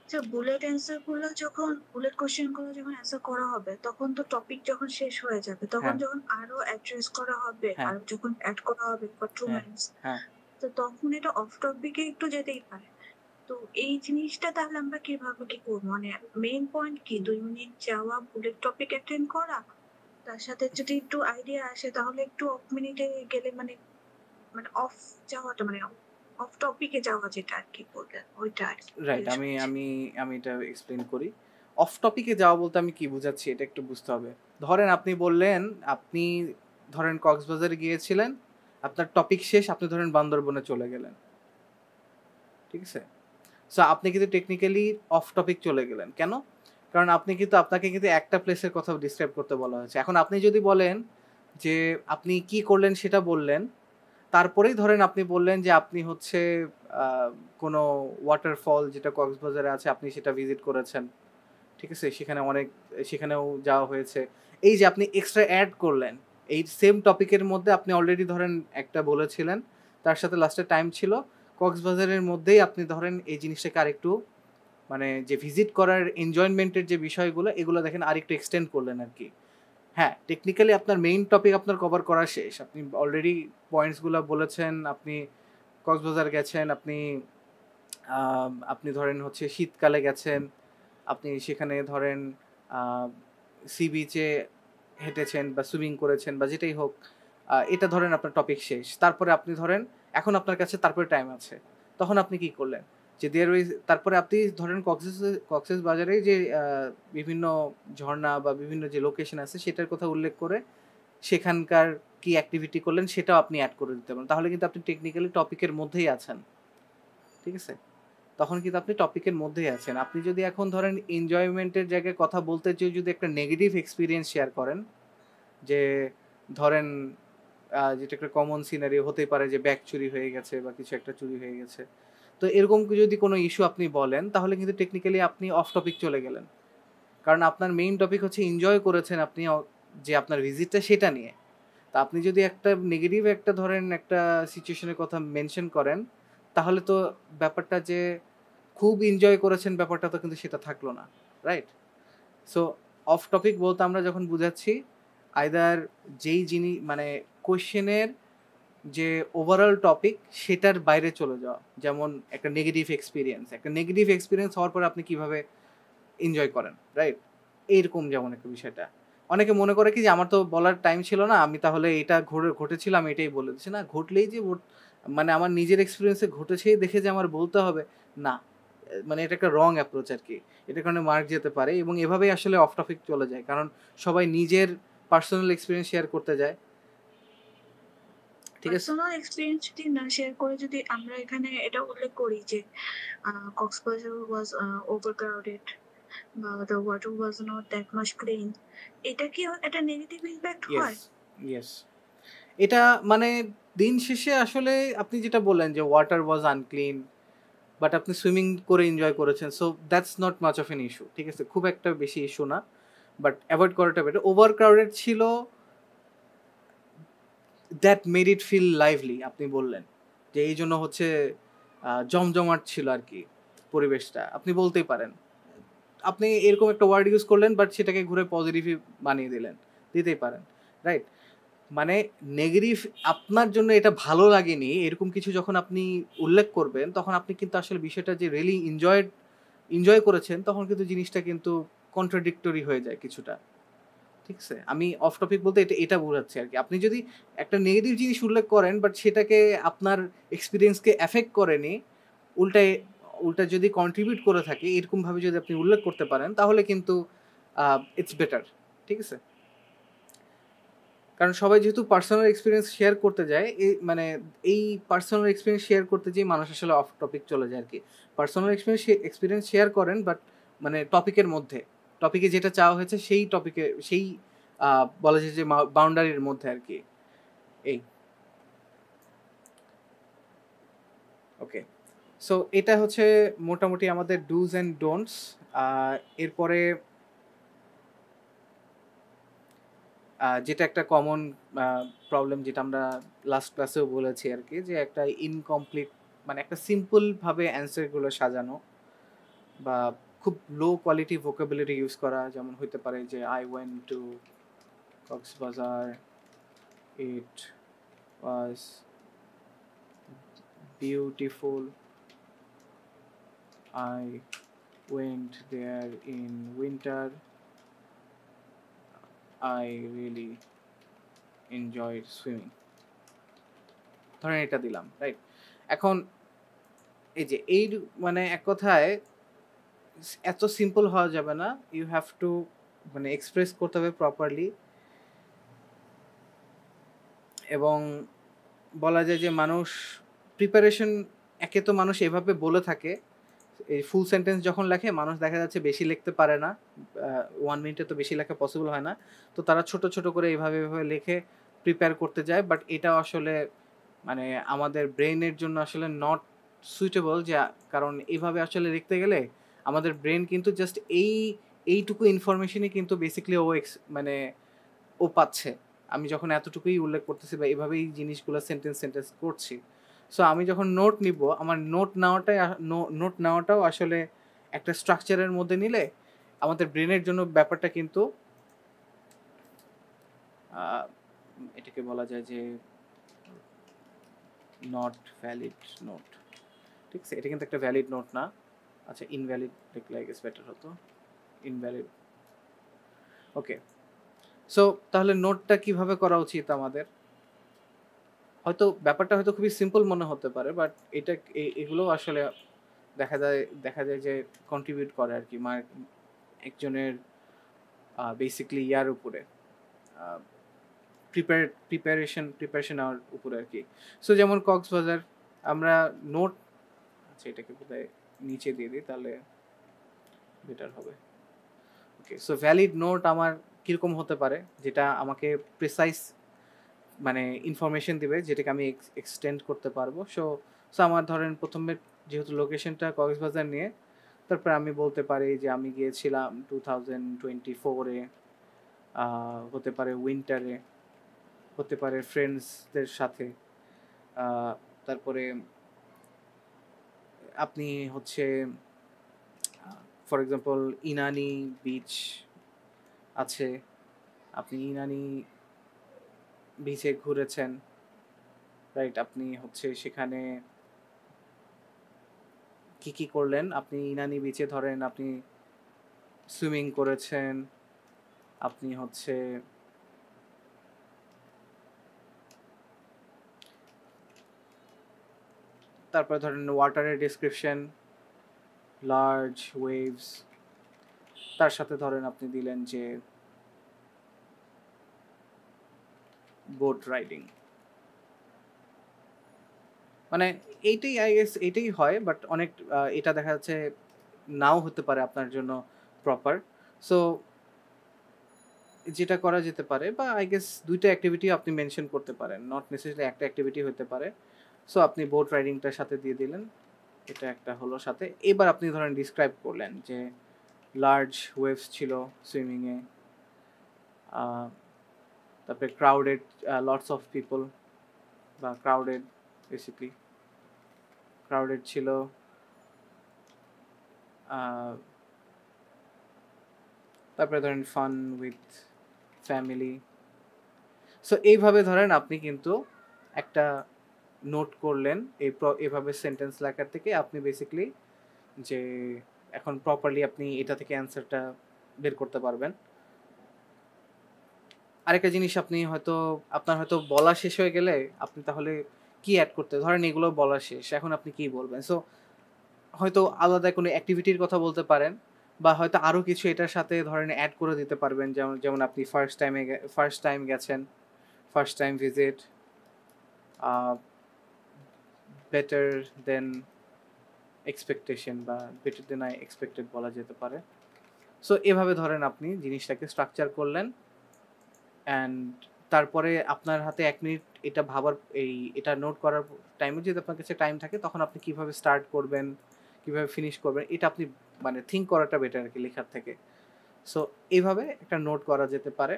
আচ্ছা, বুলেট কোয়েশ্চেন গুলো যখন অ্যান্সার করা হবে, তখন তো টপিক যখন শেষ হয়ে যাবে, তখন হ্যাঁ, যখন আরো অ্যাড্রেস করা হবে, হ্যাঁ, আর যখন এড করা হবে ফর 2 হ্যাঁ, মিনিটস, হ্যাঁ। তো তখন এটা অফ টপিকে একটু যেতেই পারে। তো এই জিনিসটা তাহলে আমরা কিভাবে কি করবো? মানে মেইন পয়েন্ট কি ২ মিনিট যাওয়া, বুলেট টপিক অ্যাটেন্ড করা। তার সাথে যদি একটু আইডিয়া আসে তাহলে একটু অফ মিনিটে গেলে মানে মানে অফ যাওয়াটা মানে অফ টপিকে যাওয়া যেটা আরকি বললেন, ওইটা আরকি রাইট। জিজ্ঞেস আমি করছি। আমি আমি এটা এক্সপ্লেইন করি। অফ টপিকে যাওয়া বলতে আমি কি বুঝাচ্ছি এটা একটু বুঝতে হবে। ধরেন আপনি বললেন, আপনি ধরেন কক্সবাজারে গিয়েছিলেন। আপনার টপিক শেষ, আপনি ধরেন বান্দরবনে চলে গেলেন। ঠিক আছে? সো আপনি কিন্তু টেকনিক্যালি অফ টপিক চলে গেলেন। কেন? কারণ আপনাকে কিন্তু একটা প্লেসের কথা ডিসক্রাইব করতে বলা হয়েছে। এখন আপনি যদি বলেন যে আপনি কি করলেন সেটা বললেন। তারপরেই ধরেন আপনি বললেন যে আপনি হচ্ছে আ কোনো ওয়াটারফল যেটা কক্সবাজারে আছে আপনি সেটা ভিজিট করেছেন। ঠিক আছে? সেখানেও যাওয়া হয়েছে। এই যে আপনি এক্সট্রা এড করলেন। এই সেম টপিকের মধ্যে আপনি অলরেডি ধরেন একটা বলেছিলেন। তার সাথে লাস্টে টাইম ছিল। কক্সবাজারের মধ্যেই আপনি ধরেন এই জিনিসটাকে আরেকটু মানে যে ভিজিট করার এনজয়মেন্ট এর যে বিষয়গুলো এগুলো দেখেন আরেকটু এক্সটেন্ড করলেন আরকি। হ্যাঁ, টেকনিক্যালি আপনার মেইন টপিক আপনার কভার করা শেষ। আপনি অলরেডি পয়েন্টস গুলা বলেছেন, আপনি কক্সবাজার গেছেন, আপনি ধরেন হচ্ছে শীতকালে গেছেন, আপনি সেখানে ধরেন আ সি বিচে হেঁটেছেন বা সুইমিং করেছেন বা যেটাই হোক, এটা ধরেন আপনার টপিক শেষ। তারপরে আপনি ধরেন এখন আপনার কাছে তারপরে টাইম আছে। তখন আপনি কি করলেন? যে তারপরে আপনি ধরেন কক্সেস বাজারে যে বিভিন্ন ঝরণা বা বিভিন্ন যে লোকেশন আছে সেটার কথা উল্লেখ করে সেখানকার কি অ্যাক্টিভিটি করলেন সেটাও আপনি এড করে দিতে পারেন। তাহলে কিন্তু আপনি টেকনিক্যালি টপিকের মধ্যেই আছেন। ঠিক আছে? তখন কিন্তু আপনি টপিকের মধ্যেই আছেন। আপনি যদি এখন ধরেন এনজয়মেন্ট এর জায়গায় কথা বলতে যেয়ে যদি একটা নেগেটিভ এক্সপেরিয়েন্স শেয়ার করেন, যে ধরেন যেটা একটা কমন সিনারিও হতেই পারে যে ব্যাগ চুরি হয়ে গেছে বা কিছু একটা চুরি হয়ে গেছে। তো এরকম যদি কোনো ইস্যু আপনি বলেন তাহলে কিন্তু টেকনিক্যালি আপনি অফ টপিক চলে গেলেন। কারণ আপনার মেইন টপিক হচ্ছে এনজয় করেছেন আপনি যে আপনার ভিজিটটা সেটা নিয়ে। তো আপনি যদি একটা নেগেটিভ একটা ধরেন একটা সিচুয়েশন এর কথা মেনশন করেন, তাহলে তো ব্যাপারটা যে খুব এনজয় করেছেন ব্যাপারটা তো কিন্তু সেটা থাকলো না। রাইট? সো অফ টপিক বলতে আমরা যখন বুঝাচ্ছি আইদার মানে কোয়েশ্চেনের যে ওভারঅল টপিক সেটার বাইরে চলে যাওয়া। যেমন একটা নেগেটিভ এক্সপেরিয়েন্স। একটা নেগেটিভ এক্সপেরিয়েন্স হওয়ার পরে আপনি কিভাবে এনজয় করেন, রাইট? এইরকম যেমন একটা বিষয়টা। অনেকে মনে করে কি যে আমার তো বলার টাইম ছিল না। আমি তাহলে এটা ঘটেছিল আমি এটাই বলে দিচ্ছি। না ঘটলেই যে মানে আমার নিজের এক্সপেরিয়েন্স এ ঘটেছেই দেখে যে আমার বলতে হবে, না। মানে এটা একটা রং অ্যাপ্রোচ আরকি। এটার কারণে মার্ক যেতে পারে এবং এভাবেই আসলে অফ টপিক চলে যায়। কারণ সবাই নিজের পার্সোনাল এক্সপেরিয়েন্স শেয়ার করতে যায়। ঠিক আছে? পার্সোনাল এক্সপেরিয়েন্স যদি না শেয়ার করে যদি আমরা এখানে এটা উল্লেখ করি যে কক্সবাজার ওয়াজ ওভারক্রাউডেড বা the water was not that much clean, এটা কি একটা নেগেটিভ ইমপ্যাক্ট ইয়েস, হয়? ইয়েস। এটা মানে দিন শেষে আসলে আপনি যেটা বললেন যে ওয়াটার ওয়াজ আনক্লিন, বাট আপনি সুইমিং করে এনজয় করেছেন। So that's not much of an issue. ঠিক আছে? খুব একটা বেশি ইস্যু না। বাট এভয়েড করাটা বেটার। ওভার ক্রাউডেড ছিল, that made it feel lively. আপনি বললেন যে এই জন্য হচ্ছে জমজমাট ছিল আর কি পরিবেশটা। আপনি বলতেই পারেন। আপনি এরকম একটা ওয়ার্ড ইউজ করলেন, বাট সেটাকে ঘুরে পজিটিভই বানিয়ে দিলেন। দিতেই পারেন। রাইট? মানে নেগেটিভ আপনার জন্য এটা ভালো লাগেনি এরকম কিছু যখন আপনি উল্লেখ করবেন, তখন আপনি কিন্তু আসলে বিষয়টা যে রিয়েলি এনজয় করেছেন, তখন কিন্তু জিনিসটা কিন্তু কন্ট্রাডিক্টরি হয়ে যায় কিছুটা। ঠিক আছে? আমি অফ টপিক বলতে এটা বোঝাচ্ছি আরকি। আপনি যদি একটা নেগেটিভ জিনিস উল্লেখ করেন, বাট সেটাকে আপনার এক্সপেরিয়েন্সকে এফেক্ট করেনি, উল্টায় উল্টা যদি কন্ট্রিবিউট করে থাকে, এরকমভাবে যদি আপনি উল্লেখ করতে পারেন, তাহলে কিন্তু ইটস বেটার। ঠিক আছে? কারণ সবাই যেহেতু পার্সোনাল এক্সপেরিয়েন্স শেয়ার করতে যায়, মানে এই পার্সোনাল এক্সপেরিয়েন্স শেয়ার করতে যেয়ে মানুষ আসলে অফ টপিক চলে যায় আরকি। পার্সোনাল এক্সপেরিয়েন্স শেয়ার করেন, বাট মানে টপিকের মধ্যে। টপিকে যেটা চাওয়া হয়েছে সেই টপিকে সেই বলা যায় যে বাউন্ডারির মধ্যে আরকি। এই। ওকে। সো এটা হচ্ছে মোটামুটি আমাদের ডুজ অ্যান্ড ডোন্টস। এরপরে যেটা একটা কমন প্রবলেম, যেটা আমরা লাস্ট ক্লাসেও বলেছি আরকি, যে একটা ইনকমপ্লিট মানে একটা সিম্পলভাবে অ্যান্সারগুলো সাজানো বা খুব লো কোয়ালিটি ভোকাবুলারি ইউজ করা। যেমন হইতে পারে যে I went to Cox's Bazar, it was beautiful, I went there in winter, I really enjoyed swimming. ধরেন এটা দিলাম, রাইট? এখন এই যে মানে এক কথায় এত সিম্পল হওয়া যাবে না। ইউ হ্যাভ টু মানে এক্সপ্রেস করতে হবে প্রপারলি। এবং বলা যায় যে মানুষ প্রিপারেশন, একে তো মানুষ এভাবে বলে থাকে, এই ফুল সেন্টেন্স যখন লেখে মানুষ দেখা যাচ্ছে বেশি লিখতে পারে না। 1 মিনিটে তো বেশি লেখা পসিবল হয় না। তো তারা ছোট, ছোট করে এভাবে লিখে প্রিপেয়ার করতে যায়। বাট এটা আসলে মানে আমাদের ব্রেইনের জন্য আসলে নট সুইটেবল, যে কারণ এভাবে আসলে লিখতে গেলে আমাদের ব্রেন কিন্তু জাস্ট এইটুকু ইনফরমেশনই কিন্তু বেসিক্যালি মানে ও পাচ্ছে। আমি যখন এতটুকুই উল্লেখ করতেছি বা এভাবেই জিনিসগুলো সেন্টেন্স করছি। সো আমি যখন নোট নিব, আমার নোট নেওয়াটাও আসলে একটা স্ট্রাকচারের মধ্যে নিলে আমাদের ব্রেনের জন্য ব্যাপারটা কিন্তু এটাকে বলা যায় যে নট ভ্যালিড নোট। ঠিক আছে? এটা কিন্তু একটা ভ্যালিড নোট না। আচ্ছা, ইনভ্যালিড লিখলে আই গেস বেটার হতো। ইনভ্যালিড। ওকে। সো তাহলে নোটটা কিভাবে করা উচিত আমাদের? হয়তো ব্যাপারটা হয়তো খুবই সিম্পল মনে হতে পারে, বাট এটা এগুলো আসলে দেখা যায় যে কন্ট্রিবিউট করে আর কি একজনের বেসিক্যালি ইয়ার উপরে, প্রিপারেশন নেওয়ার উপরে আর কি। সো যেমন কক্সবাজার আমরা নোট, আচ্ছা এটাকে বোধহয় নিচে দিয়ে দিই তাহলে বেটার হবে। ওকে। সো ভ্যালিড নোট আমার কীরকম হতে পারে, যেটা আমাকে প্রিসাইজ মানে ইনফরমেশন দিবে, যেটাকে আমি এক্সটেন্ড করতে পারবো। সো আমার ধরেন প্রথমে যেহেতু লোকেশনটা কক্সবাজার নিয়ে, তারপর আমি বলতে পারি যে আমি গিয়েছিলাম 2024-এ, হতে পারে উইন্টারে, হতে পারে ফ্রেন্ডসদের সাথে। তারপরে আপনি হচ্ছে ফর এক্সাম্পল ইনানি বিচ আছে, আপনি ইনানি বিচে ঘুরেছেন, রাইট? আপনি হচ্ছে সেখানে কি করলেন? আপনি ইনানি বিচে ধরেন আপনি সুইমিং করেছেন, আপনি হচ্ছে তারপরে ধরেন ওয়াটারের ডেসক্রিপশন, লার্জ ওয়েভস, তার সাথে ধরেন আপনি দিলেন যে বোট রাইডিং। মানে এইটাই আই গেস এইটাই হয়, বাট অনেক এটা দেখা যাচ্ছে নাও হতে পারে আপনার জন্য প্রপার। সো যেটা করা যেতে পারে, বা আই গেস ২ টা অ্যাক্টিভিটি আপনি মেনশন করতে পারেন। নট নেসেসারিলি একটা অ্যাক্টিভিটি হতে পারে। সো আপনি বোট রাইডিংটার সাথে দিয়ে দিলেন। এটা একটা হলো সাথে। এবার আপনি ধরেন ডিসক্রাইব করলেন যে লার্জ ওয়েভস ছিল সুইমিং এ। আ তারপরে ক্রাউডেড, লটস অফ পিপল বা ক্রাউডেড, বেসিক্যালি ক্রাউডেড ছিল। আ তারপরে ধরেন ফান উইথ ফ্যামিলি। সো এইভাবে ধরেন আপনি কিন্তু একটা নোট করলেন। এভাবে সেন্টেন্স লেখার থেকে আপনি বেসিক্যালি যে এখন প্রপারলি আপনি এটা থেকে অ্যান্সারটা বের করতে পারবেন। আরেকটা জিনিস আপনি হয়তো আপনার হয়তো বলা শেষ হয়ে গেলে আপনি তাহলে কি এড করতে, ধরেন এগুলো বলা শেষ, এখন আপনি কি বলবেন? সো হয়তো আলাদা কোনো অ্যাক্টিভিটির কথা বলতে পারেন, বা হয়তো আরো কিছু এটার সাথে ধরেন এড করে দিতে পারবেন। যেমন যেমন আপনি ফার্স্ট টাইম গেছেন, ফার্স্ট টাইম ভিজিট, বেটার দেন এক্সপেকটেশন, বা বেটার দেন আই এক্সপেক্টেড বলা যেতে পারে। সো এভাবে ধরেন আপনি জিনিসটাকে স্ট্রাকচার করলেন, অ্যান্ড তারপরে আপনার হাতে ১ মিনিট এটা ভাবার, এটা নোট করার টাইমে যদি আপনার কাছে টাইম থাকে, তখন আপনি কিভাবে স্টার্ট করবেন, কিভাবে ফিনিশ করবেন, এটা আপনি মানে থিঙ্ক করাটা বেটার আরকি লেখার থেকে। সো এভাবে একটা নোট করা যেতে পারে।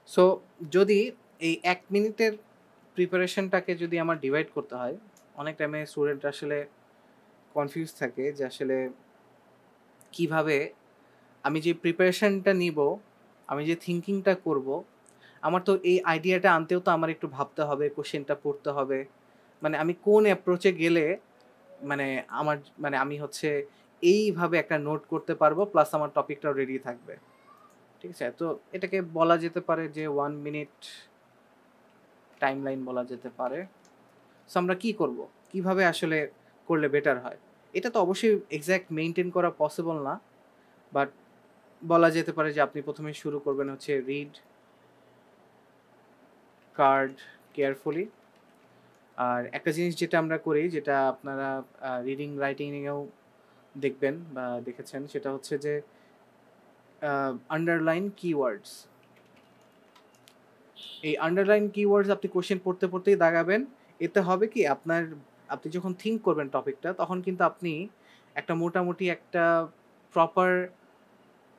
সো যদি এই ১ মিনিটের প্রিপারেশনটাকে যদি আমার ডিভাইড করতে হয়, অনেক টাইমে স্টুডেন্ট আসলে কনফিউজ থাকে যে আসলে কিভাবে আমি যে প্রিপারেশনটা নিবো, আমি যে থিংকিংটা করবো, আমার তো এই আইডিয়াটা আনতেও তো আমার একটু ভাবতে হবে, কোয়েশ্চেনটা পড়তে হবে। মানে আমি কোন অ্যাপ্রোচে গেলে মানে আমার মানে আমি হচ্ছে এইভাবে একটা নোট করতে পারবো, প্লাস আমার টপিকটাও রেডি থাকবে। ঠিক আছে? তো এটাকে বলা যেতে পারে যে 1 মিনিট টাইমলাইন বলা যেতে পারে। সো আমরা কি করব? কিভাবে আসলে করলে বেটার হয়? এটা তো অবশ্যই এক্সাক্ট মেইনটেইন করা পসিবল না। বাট বলা যেতে পারে যে আপনি ১ম এ শুরু করবেন হচ্ছে রিড কার্ড কেয়ারফুলি। আর একটা জিনিস যেটা আমরা করি, যেটা আপনারা রিডিং রাইটিং এও দেখবেন বা দেখেছেন, সেটা হচ্ছে যে আন্ডারলাইন কিওয়ার্ডস। এই আন্ডারলাইন কিওয়ার্ডস আপনি কোয়েশ্চেন পড়তে পড়তেই দাগাবেন। এতে হবে কি, আপনি যখন থিংক করবেন টপিকটা, তখন কিন্তু আপনি একটা মোটামুটি একটা প্রপার,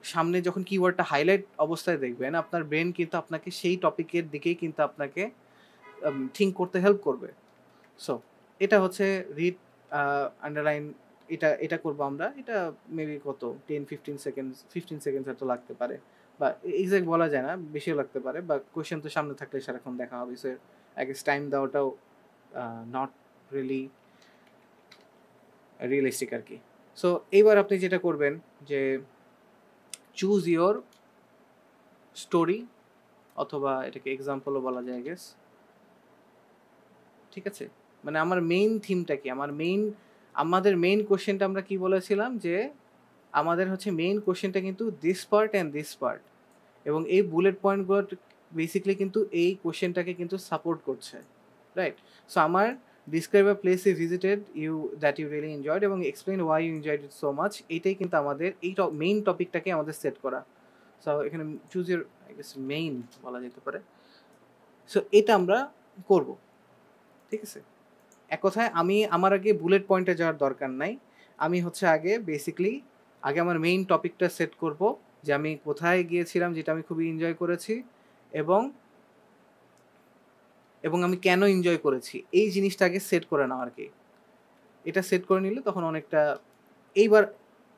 সামনে যখন কিওয়ার্ডটা হাইলাইট অবস্থায় দেখবেন, আপনার ব্রেন কিন্তু আপনাকে সেই টপিকের দিকেই কিন্তু আপনাকে থিংক করতে হেল্প করবে। সো এটা হচ্ছে রিড, আন্ডারলাইন, এটা করবো আমরা। এটা মেবি কত 10-15 সেকেন্ডস হয়তো লাগতে পারে, বা এক্সাক্ট বলা যায় না, বেশিও লাগতে পারে, বা কোয়েশ্চেন তো সামনে থাকলে সারাক্ষণ দেখা হবে। সো আই গেস টাইম দেওয়াটাও নট রিয়েলি রিয়েলিস্টিক আর কি। সো এইবার আপনি যেটা করবেন যে চুজ ইয়োর স্টোরি, অথবা এটাকে এক্সাম্পলও বলা যায় গেস। ঠিক আছে? মানে আমার মেইন থিমটা কি? আমাদের মেইন কোয়েশ্চেনটা আমরা কি বলেছিলাম যে আমাদের হচ্ছে মেইন কোয়েশ্চেনটা কিন্তু this part and this part, এবং এই বুলেট পয়েন্টগুলো বেসিক্যালি কিন্তু এই কোয়েশ্চেনটাকে কিন্তু সাপোর্ট করছে, রাইট? সো আমার describe a place you visited you that you really enjoyed এবং explain why you enjoyed it so much, এইটাই কিন্তু আমাদের এই মেইন টপিকটাকে আমাদের সেট করা। সো এখানে choose your I guess main বলা যেতে পারে। সো এটা আমরা করব। ঠিক আছে? এক কথায় আমার আগে বুলেট পয়েন্টে যাওয়ার দরকার নাই। আমি হচ্ছে আগে বেসিক্যালি আগে আমার মেইন টপিকটা সেট করব, যে আমি কোথায় গিয়েছিলাম যেটা আমি খুবই এনজয় করেছি, এবং আমি কেন এনজয় করেছি, এই জিনিসটা আগে সেট করে নেওয়া আরকি। এটা সেট করে নিলে তখন অনেকটা, এইবার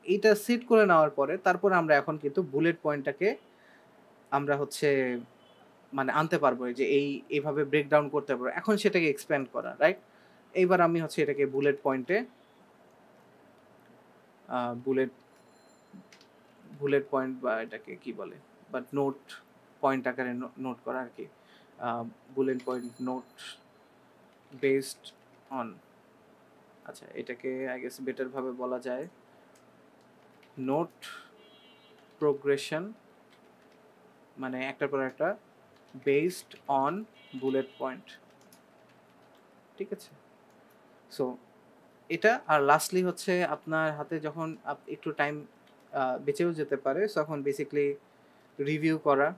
এইটা সেট করে নেওয়ার পরে তারপরে আমরা এখন কিন্তু বুলেট পয়েন্টটাকে আমরা হচ্ছে মানে আনতে পারবো, যে এইভাবে ব্রেকডাউন করতে পারবো। এখন সেটাকে এক্সপ্যান্ড করা, রাইট? এইবার আমি হচ্ছে এটাকে বুলেট পয়েন্টে আ বুলেট বুলেট পয়েন্ট, বা এটাকে কি বলে? বাট নোট পয়েন্ট আকারে নোট করা আরকি। Bullet point note based on, আচ্ছা এটাকে আই গেস বেটার ভাবে বলা যায় নোট প্রোগ্রেশন, মানে একটার পর একটা, বেসড অন বুলেট পয়েন্ট। ঠিক আছে, সো এটা। আর লাস্টলি হচ্ছে আপনার হাতে যখন একটু টাইম বেঁচেও যেতে পারে, তখন বেসিক্যালি রিভিউ করা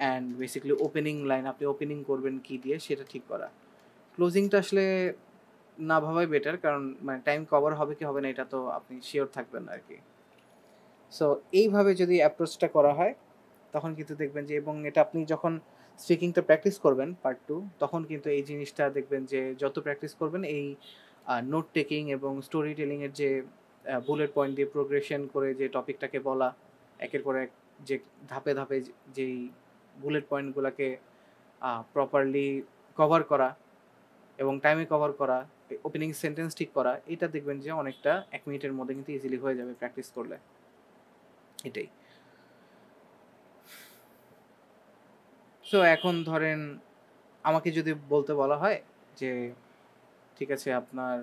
অ্যান্ড বেসিক্যালি ওপেনিং লাইন, আপনি ওপেনিং করবেন কি দিয়ে সেটা ঠিক করা। ক্লোজিংটা আসলে না ভাবাই বেটার, কারণ মানে টাইম কভার হবে কি হবে না এটা তো আপনি শিওর থাকবেন না আর কি। সো এইভাবে যদি অ্যাপ্রোচটা করা হয় তখন কিন্তু দেখবেন যে, এবং এটা আপনি যখন স্পিকিংটা প্র্যাকটিস করবেন পার্ট 2, তখন কিন্তু এই জিনিসটা দেখবেন যে যত প্র্যাকটিস করবেন এই নোট টেকিং এবং স্টোরি টেলিংয়ের যে বুলেট পয়েন্ট দিয়ে প্রোগ্রেশন করে যে টপিকটাকে বলা, একের পর এক, যে ধাপে ধাপে যেই বুলেট পয়েন্টগুলোকে প্রপারলি কভার করা এবং টাইমে কভার করা, ওপেনিং সেন্টেন্স ঠিক করা, এটা দেখবেন যে অনেকটা 1 মিনিটের মধ্যে কিন্তু ইজিলি হয়ে যাবে প্র্যাকটিস করলে। এটাই। সো এখন ধরেন আমাকে যদি বলতে বলা হয় যে ঠিক আছে আপনার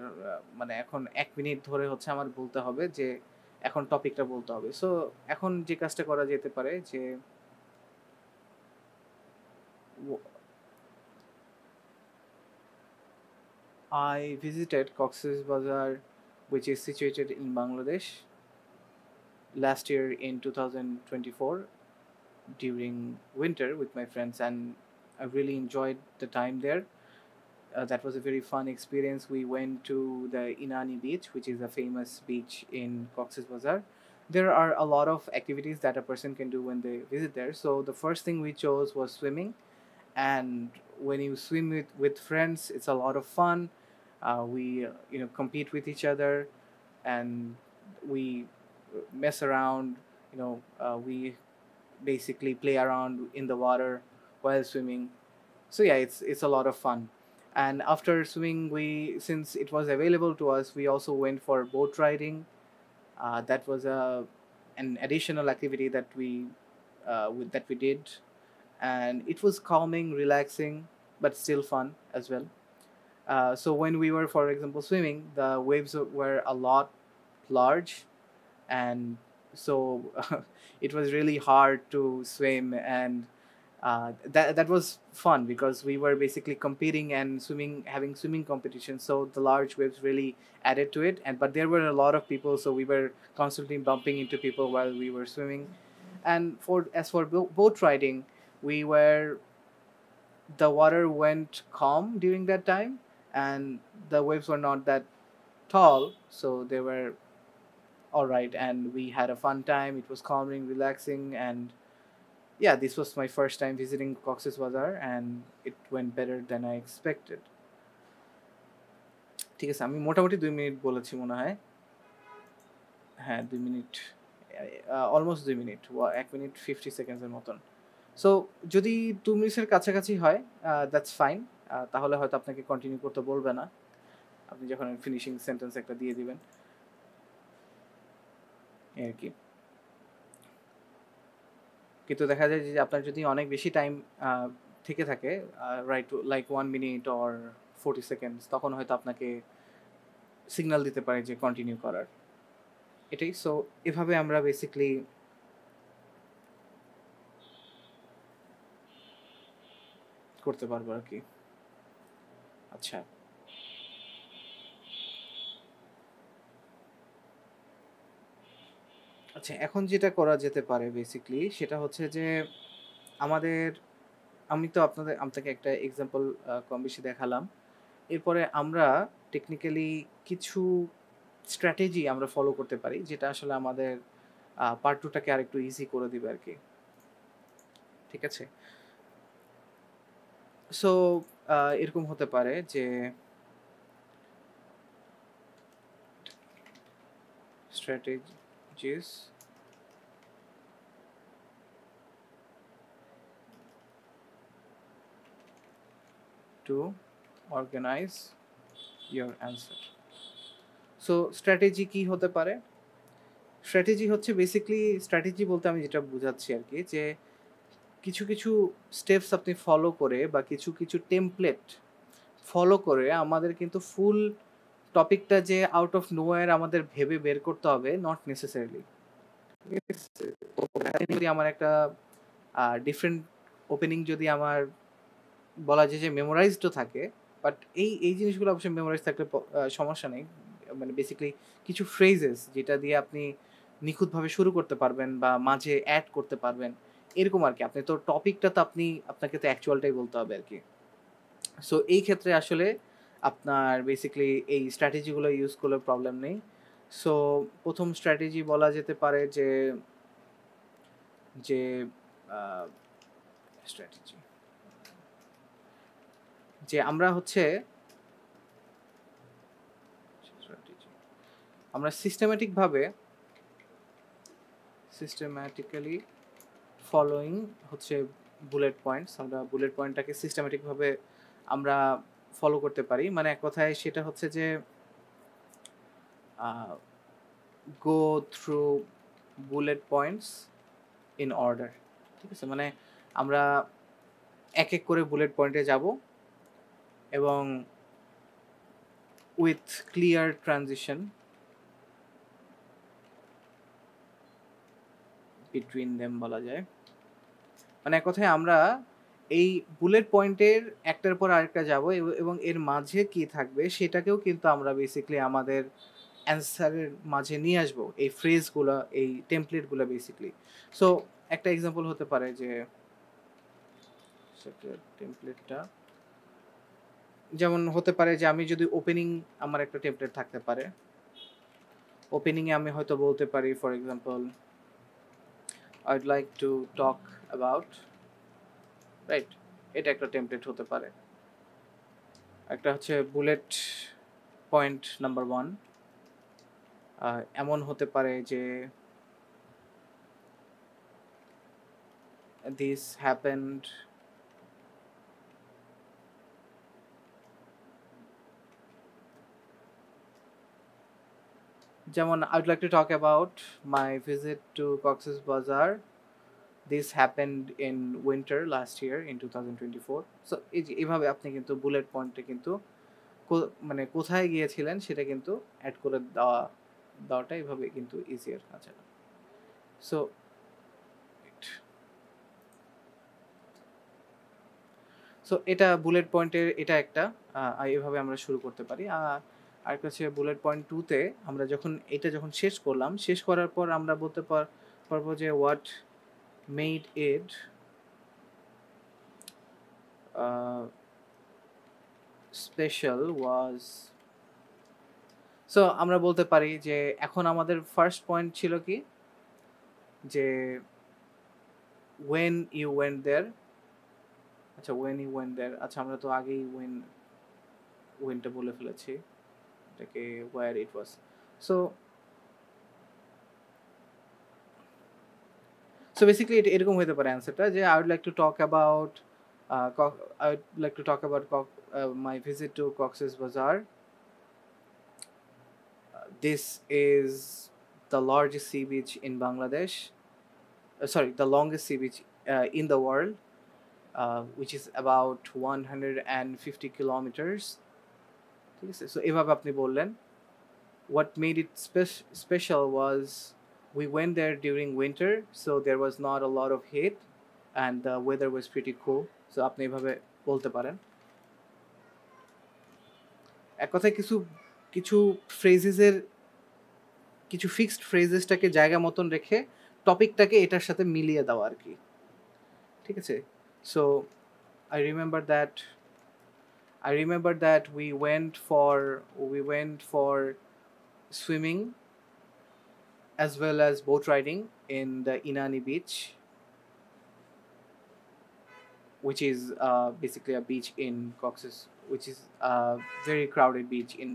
মানে এখন 1 মিনিট ধরে হচ্ছে আমার বলতে হবে যে এখন টপিকটা বলতে হবে। সো এখন যে কাজটা করা যেতে পারে যে I visited Cox's Bazar, which is situated in Bangladesh, last year in 2024 during winter with my friends, and I really enjoyed the time there. That was a very fun experience. We went to the Inani beach, which is a famous beach in Cox's Bazar. There are a lot of activities that a person can do when they visit there. So the first thing we chose was swimming, and when you swim with friends, it's a lot of fun. We compete with each other, and we mess around. We basically play around in the water while swimming. So yeah, it's a lot of fun. And after swimming, we since it was available to us, we also went for boat riding. That was an additional activity that we did, and it was calming, relaxing, but still fun as well. So when we were, for example, swimming, the waves were a lot large, and so it was really hard to swim, and that was fun because we were basically competing and swimming, having swimming competitions. So the large waves really added to it, and but there were a lot of people, so we were constantly bumping into people while we were swimming. And for boat riding, we were the water went calm during that time, and the waves were not that tall, so they were all right, and we had a fun time. It was calming, relaxing, and yeah, this was my first time visiting Cox's Bazar, and it went better than I expected. ঠিক আছে, আমি মোটামুটি 2 minute বলেছি মনে হয়। হ্যাঁ, 2 minute, almost 2 minute, 1 minute 50 সেকেন্ডসের মতন। So যদি 2 মিনিটের কাছাকাছি হয়, দ্যাটস ফাইন। তাহলে হয়তো আপনাকে কন্টিনিউ করতে বলবে না, আপনি যখন ফিনিশিং সেন্টেন্স একটা দিয়ে দিবেন আর কি। কিন্তু দেখা যায় যে আপনার যদি অনেক বেশি টাইম থেকে থাকে, right, like 1 minute or 40 seconds, তখন হয়তো আপনাকে সিগন্যাল দিতে পারে যে কন্টিনিউ করার। এটাই। সো এভাবে আমরা বেসিকলি করতে পারবো আর কি। আচ্ছা, আচ্ছা, এখন যেটা করা যেতে পারে বেসিকলি সেটা হচ্ছে যে আমাদের, আমি তো আপনাকে একটা এক্সাম্পল কম বেশি দেখালাম। এরপরে আমরা টেকনিক্যালি কিছু স্ট্র্যাটেজি আমরা ফলো করতে পারি, যেটা আসলে আমাদের পার্ট 2টাকে আরেকটু ইজি করে দিবে আর কি। ঠিক আছে, সো এরকম হতে পারে যে strategies to organize your answer. So strategy কি হতে পারে? স্ট্র্যাটেজি হচ্ছে বেসিকলি, স্ট্র্যাটেজি বলতে আমি যেটা বোঝাচ্ছি আর কি, যে কিছু কিছু স্টেপস আপনি ফলো করে বা কিছু কিছু টেমপ্লেট ফলো করে আমাদের কিন্তু ফুল টপিকটা যে আউট অফ নোওয়্যার আমাদের ভেবে বের করতে হবে, নট নেসেসারিলি। যদি আমার একটা ডিফারেন্ট ওপেনিং যদি আমার বলা যায় যে মেমোরাইজডও থাকে, বাট এই জিনিসগুলো অবশ্যই মেমোরাইজ থাকলে সমস্যা নেই। মানে বেসিক্যালি কিছু ফ্রেজেস যেটা দিয়ে আপনি নিখুঁতভাবে শুরু করতে পারবেন বা মাঝে অ্যাড করতে পারবেন, এরকম আর কি। আপনি তো টপিকটা তো আপনাকে তো অ্যাকচুয়ালটাই বলতে হবে আর কি। সো এই ক্ষেত্রে আসলে আপনার বেসিক্যালি এই স্ট্র্যাটেজিগুলো ইউজ করলে প্রবলেম নেই। সো প্রথম স্ট্র্যাটেজি বলা যেতে পারে যে যে স্ট্র্যাটেজি যে আমরা হচ্ছে আমরা সিস্টেম্যাটিক্যালি ফলোয়িং হচ্ছে বুলেট পয়েন্টস, আমরা বুলেট পয়েন্টটাকে সিস্টেম্যাটিকভাবে আমরা ফলো করতে পারি। মানে এক কথায় সেটা হচ্ছে যে go through bullet points in order. ঠিক আছে, মানে আমরা এক এক করে বুলেট পয়েন্টে যাব এবং with clear transition between them বলা যায়। মানে এক কথায় আমরা এই বুলেট পয়েন্টের একটার পর আরেকটা যাব এবং এর মাঝে কি থাকবে সেটাকেও কিন্তু আমরা বেসিক্যালি আমাদের অ্যান্সারের মাঝে নিয়ে আসবো, এই ফ্রেজগুলো, এই টেমপ্লেটগুলো বেসিক্যালি। সো একটা এক্সাম্পল হতে পারে যে টেমপ্লেটটা যেমন হতে পারে যে আমি যদি ওপেনিং, আমার একটা টেমপ্লেট থাকতে পারে। ওপেনিংয়ে আমি হয়তো বলতে পারি for example I'd like to talk about, right, এটা একটা টেমপ্লেট হতে পারে। একটা হচ্ছে বুলেট পয়েন্ট নাম্বার 1 এমন হতে পারে যে this happened যেমন I would like to talk about my visit to Cox's Bazar. This happened in winter last year in 2024. So এইভাবে আপনি কিন্তু বুলেট পয়েন্টে কিন্তু মানে কোথায় গিয়েছিলেন সেটা কিন্তু অ্যাড করে দেওয়াটা এইভাবে কিন্তু ইজিয়ার। আচ্ছা, সো এটা বুলেট পয়েন্টের এটা একটা এইভাবে আমরা শুরু করতে পারি। আর হচ্ছে বুলেট পয়েন্ট 2তে আমরা যখন শেষ করলাম, শেষ করার পর আমরা বলতে পারবো যে what made it special was. So আমরা বলতে পারি যে এখন আমাদের ফার্স্ট পয়েন্ট ছিল কি, যে when you went there। আচ্ছা, when you went there, আচ্ছা আমরা তো আগেই whenটা বলে ফেলেছি, এটাকে where it was। So basically এটা এরকম হতে পারে অ্যান্সারটা, যে I would like to talk about my visit to Cox's Bazar. This is the largest sea beach in Bangladesh. The longest sea beach in the world, which is about 150 kilometers. ঠিক আছে, so এভাবে আপনি বললেন। What made it special was we went there during winter, so there was not a lot of heat and the weather was pretty cool. So আপনি এভাবে বলতে পারেন। এক কথায় কিছু ফ্রেজেসের কিছু ফিক্সড ফ্রেজেসটাকে জায়গা মতন রেখে টপিকটাকে এটার সাথে মিলিয়ে দেওয়া আর কি। ঠিক আছে, so I remember that we went for swimming as well as boat riding in the Inani beach, which is basically a beach in Cox's, which is a very crowded beach in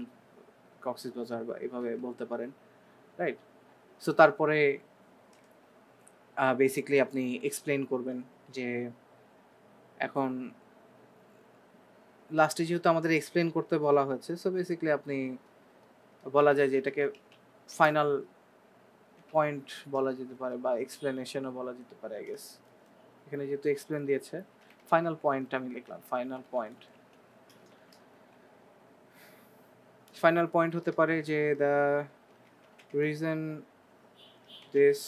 Cox's Bazar, এভাবে বলতে পারেন, right. So তারপরে basically আপনি explain করবেন যে এখন লাস্টে যেহেতু আমাদের এক্সপ্লেন করতে বলা হয়েছে, সো বেসিক্যালি আপনি বলা যায় যে এটাকে ফাইনাল পয়েন্ট বলা যেতে পারে বা এক্সপ্লেনেশনও বলা যেতে পারে আই গেস। এখানে যেহেতু এক্সপ্লেন দিয়েছে, ফাইনাল পয়েন্ট আমি লিখলাম। ফাইনাল পয়েন্ট হতে পারে যে the reason this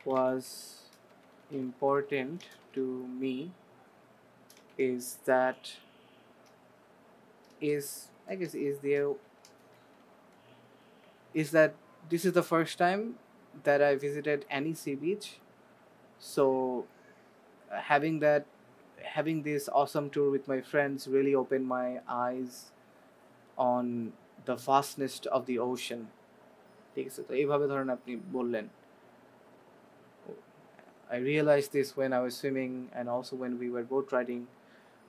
was important to me is that is I guess is that this is the first time that I visited any sea beach. So having that having this awesome tour with my friends really opened my eyes on the vastness of the ocean. ঠিক আছে, তো এইভাবে ধরেন আপনি বললেন I realized this when I was swimming and also when we were boat riding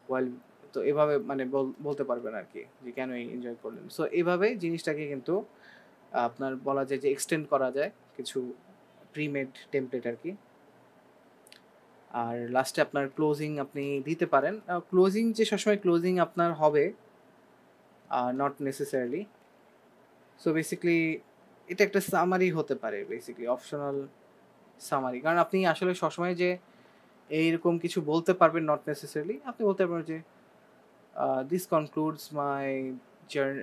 while তো এভাবে মানে বলতে পারবেন আর কি যে কেন এনজয় করলেন। সো এইভাবে জিনিসটাকে কিন্তু আপনার বলা যায় যে এক্সটেন্ড করা যায় কিছু প্রিমেড টেমপ্লেট আর কি। আর লাস্টে আপনার ক্লোজিং আপনি দিতে পারেন। ক্লোজিং যে সবসময় ক্লোজিং আপনার হবে নট নেসেসারিলি। সো বেসিক্যালি এটা একটা সামারি হতে পারে, বেসিক্যালি অপশনাল সামারি। কারণ আপনি আসলে সবসময় যে এইরকম কিছু বলতে পারবেন নট নেসেসারিলি, আপনি বলতে পারবেন যে this concludes my journey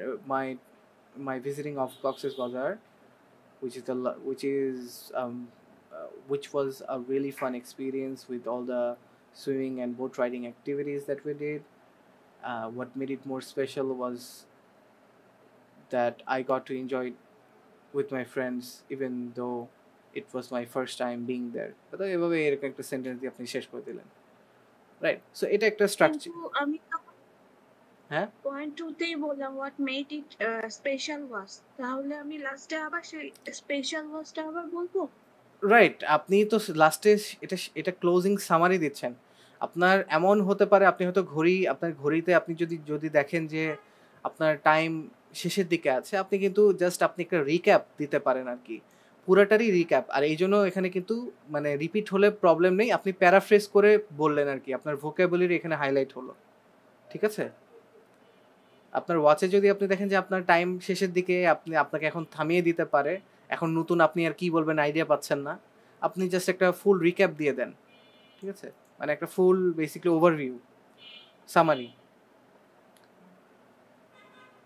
my visiting of Cox's Bazar, which was a really fun experience with all the swimming and boat riding activities that we did. What made it more special was that I got to enjoy it with my friends, even though it was my first time being there. তো এভাবে এরকম একটা sentence দিয়ে আপনি শেষ করে দিলেন, right? So এটা একটা স্ট্রাকচার। কিন্তু আমি তখন হ্যাঁ, পয়েন্ট 2 তেই বললাম হোয়াট মেড ইট স্পেশাল ওয়াজ, তাহলে আমি লাস্টে আবার সেই স্পেশাল ওয়াজটা আবার বলবো? রাইট। আপনি তো লাস্টে এটা ক্লোজিং সামারি দিচ্ছেন। আপনার এমন হতে পারে আপনি হয়তো আপনার ঘড়িতে আপনি যদি দেখেন যে আপনার টাইম শেষের দিকে আছে, আপনি কিন্তু জাস্ট আপনি একটা রিক্যাপ দিতে পারেন আর কি, পুরাটারই রিক্যাপ। আর এই জন্য এখানে কিন্তু মানে রিপিট হলে প্রবলেম নেই, আপনি প্যারাফ্রেজ করে বললেন আর কি, আপনার ভোকাবুলারি এখানে হাইলাইট হলো, ঠিক আছে? আপনার ওয়াচে যদি আপনি দেখেন যে আপনার টাইম শেষের দিকে, আপনাকে এখন থামিয়ে দিতে পারে, এখন নতুন আপনি আর কি বলবেন আইডিয়া পাচ্ছেন না, আপনি জাস্ট একটা ফুল রিক্যাপ দিয়ে দেন, ঠিক আছে? মানে একটা ফুল বেসিক্যালি ওভারভিউ সামারি,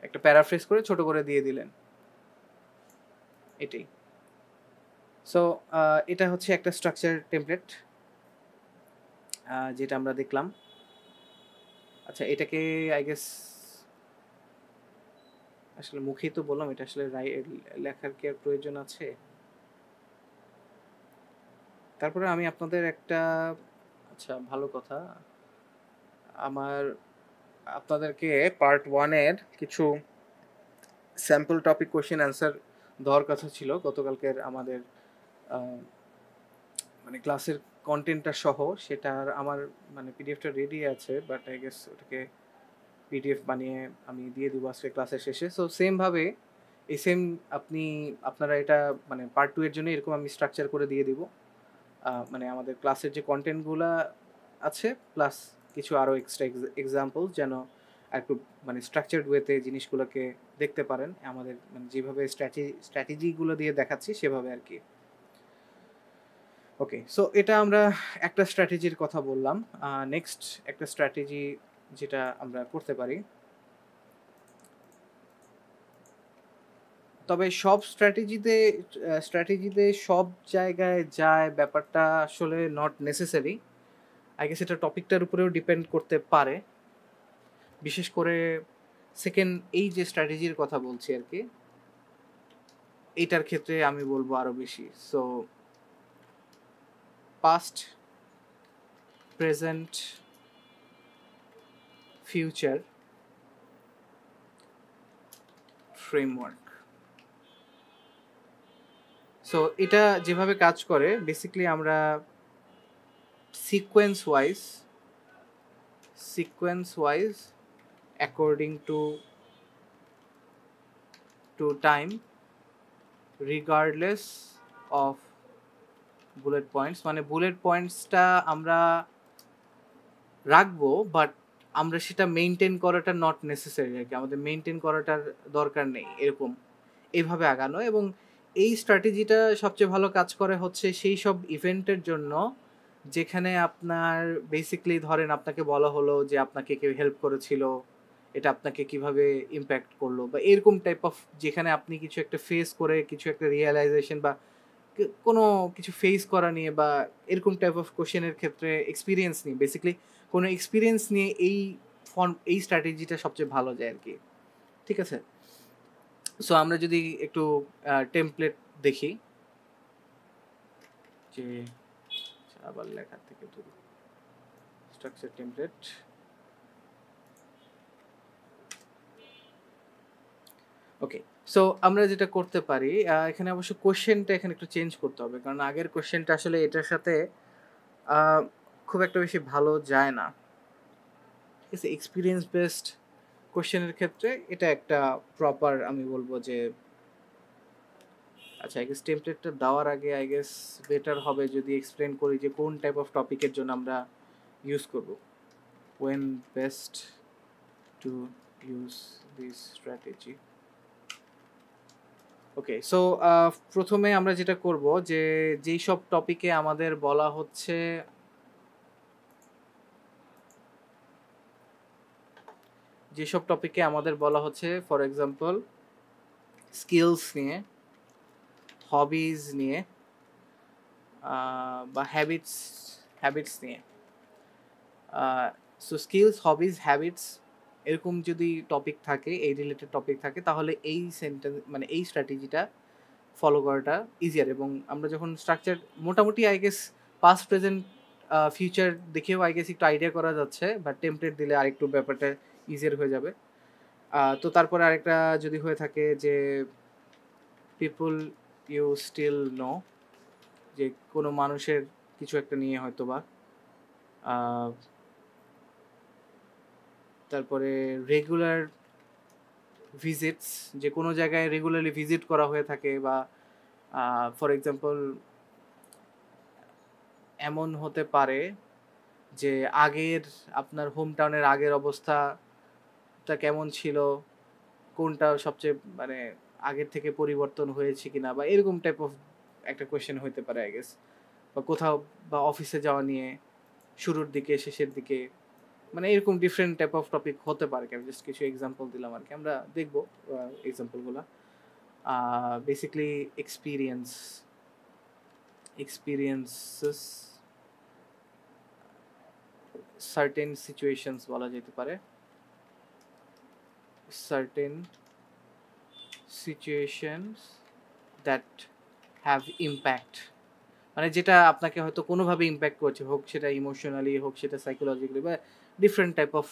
একটা প্যারাফ্রেজ করে ছোট করে দিয়ে দিলেন, এটাই। সো এটা হচ্ছে একটা স্ট্রাকচার টেমপ্লেট যেটা আমরা দেখলাম। আচ্ছা, এটাকে আই গেস আসলে মুখেই তো বললাম, এটা আসলে লেখার কি আর প্রয়োজন আছে? তারপরে আমি আপনাদের একটা, আচ্ছা ভালো কথা, আপনাদেরকে পার্ট 1-এর কিছু স্যাম্পল টপিক কোশ্চেন অ্যান্সার দেওয়ার কথা ছিল গতকালকের আমাদের মানে ক্লাসের কন্টেন্টটা সহ। সেটার আমার মানে পিডিএফটা রেডি আছে, বাট আই গেস ওটাকে পিডিএফ বানিয়ে আমি দিয়ে দিব আজকে ক্লাসের শেষে। সো সেমভাবে আপনারা এটা মানে পার্ট 2 এর জন্য এরকম আমি স্ট্রাকচার করে দিয়ে দিব, মানে আমাদের ক্লাসের যে কন্টেন্টগুলো আছে প্লাস কিছু আরও এক্সট্রা এক্সাম্পল, যেন একটু মানে স্ট্রাকচার্ড ওয়েতে জিনিসগুলোকে দেখতে পারেন, আমাদের মানে যেভাবে স্ট্র্যাটেজিগুলো দিয়ে দেখাচ্ছি সেভাবে আর কি। ওকে, সো এটা আমরা একটা স্ট্র্যাটেজির কথা বললাম। নেক্সট একটা স্ট্র্যাটেজি যেটা আমরা করতে পারি, তবে সব স্ট্র্যাটেজিতে সব জায়গায় যায় ব্যাপারটা আসলে নট নেসেসারি। আই গেস এটা টপিকটার উপরেও ডিপেন্ড করতে পারে, বিশেষ করে সেকেন্ড এই যে স্ট্র্যাটেজির কথা বলছি আর কি, এইটার ক্ষেত্রে আমি বলবো আরও বেশি। So past, present, future framework. So এটা যেভাবে কাজ করে বেসিক্যালি আমরা sequence wise according to time regardless of bullet points, মানে বুলেট পয়েন্টসটা আমরা রাখবো বাট আমরা সেটা মেনটেন করাটা নট নেসেসারি আর কি, আমাদের মেনটেন করাটার দরকার নেই, এরকম এইভাবে আগানো। এবং এই স্ট্র্যাটেজিটা সবচেয়ে ভালো কাজ করে হচ্ছে সেই সব ইভেন্টের জন্য যেখানে আপনার বেসিক্যালি ধরেন আপনাকে বলা হলো যে আপনাকে কেউ হেল্প করেছিল, এটা আপনাকে কিভাবে ইম্প্যাক্ট করলো, বা এরকম টাইপ অফ, যেখানে আপনি কিছু একটা ফেস করে কিছু একটা রিয়েলাইজেশন বা কোনো কিছু ফেস করা নিয়ে বা এরকম টাইপ অফ কোশ্চেনের ক্ষেত্রে এক্সপিরিয়েন্স নিয়ে, বেসিক্যালি কোনো এক্সপিরিয়েন্স নিয়ে এই স্ট্র্যাটেজিটা সবচেয়ে ভালো যায় আর কি। ঠিক আছে, সো আমরা যদি একটু টেমপ্লেট দেখি, যে আবার লেখার থেকে তুলি স্ট্রাকচার টেমপ্লেট। ওকে, সো আমরা যেটা করতে পারি, এখানে অবশ্য কোশ্চেনটা এখানে একটু চেঞ্জ করতে হবে, কারণ আগের কোশ্চেনটা আসলে এটার সাথে খুব একটা বেশি ভালো যায় না। ঠিক আছে, এক্সপিরিয়েন্স বেসড কোশ্চেনের ক্ষেত্রে এটা একটা প্রপার, আমি বলবো যে আচ্ছা আই গেস টেমপ্লেটটা দেওয়ার আগে আই গেস বেটার হবে যদি এক্সপ্লেন করি যে কোন টাইপ অফ টপিকের জন্য আমরা ইউজ করব, when best to use this strategy. Okay, so প্রথমে আমরা যেটা করব যে যেই সব টপিকে আমাদের বলা হচ্ছে ফর এক্সাম্পল স্কিলস নিয়ে, হবিজ নিয়ে, বা হ্যাবিটস নিয়ে। সো স্কিলস, হবিজ, হ্যাবিটস এরকম যদি টপিক থাকে, এই রিলেটেড টপিক থাকে, তাহলে এই সেন্টেন্স মানে এই স্ট্র্যাটেজিটা ফলো করাটা ইজিয়ার। এবং আমরা যখন স্ট্রাকচার মোটামুটি I guess past present future দেখেও আই গেস একটু আইডিয়া করা যাচ্ছে, বা টেমপ্লেট দিলে আরেকটু ব্যাপারটা ইজিয়ার হয়ে যাবে। তো তারপরে আরেকটা যদি হয়ে থাকে যে পিপল ইউ স্টিল নো, যে কোনো মানুষের কিছু একটা নিয়ে হয়তো বা, তারপরে রেগুলার ভিজিটস, যে কোনো জায়গায় রেগুলারলি ভিজিট করা হয়ে থাকে, বা ফর এক্সাম্পল এমন হতে পারে যে আগের আপনার হোম টাউনের আগের অবস্থাটা কেমন ছিল, কোনটা সবচেয়ে মানে আগের থেকে পরিবর্তন হয়েছে কিনা, বা এরকম টাইপ অফ একটা কোয়েশ্চেন হইতে পারে আই গেস। বা কোথাও বা অফিসে যাওয়া নিয়ে, শুরুর দিকে শেষের দিকে, মানে এরকম ডিফারেন্ট টাইপ অফ টপিক হতে পারে। আমি জাস্ট কিছু এক্সাম্পল দিলাম আর কি, আমরা দেখবো এক্সাম্পলগুলো। বেসিক্যালি এক্সপিরিয়েন্সেস, সার্টেন সিচুয়েশনস বলা যেতে পারে, certain situations that have impact, মানে যেটা আপনাকে হয়তো কোনোভাবে ইম্প্যাক্ট করছে, হোক সেটা ইমোশনালি, হোক সেটা সাইকোলজিক্যালি, বা ডিফারেন্ট টাইপ অফ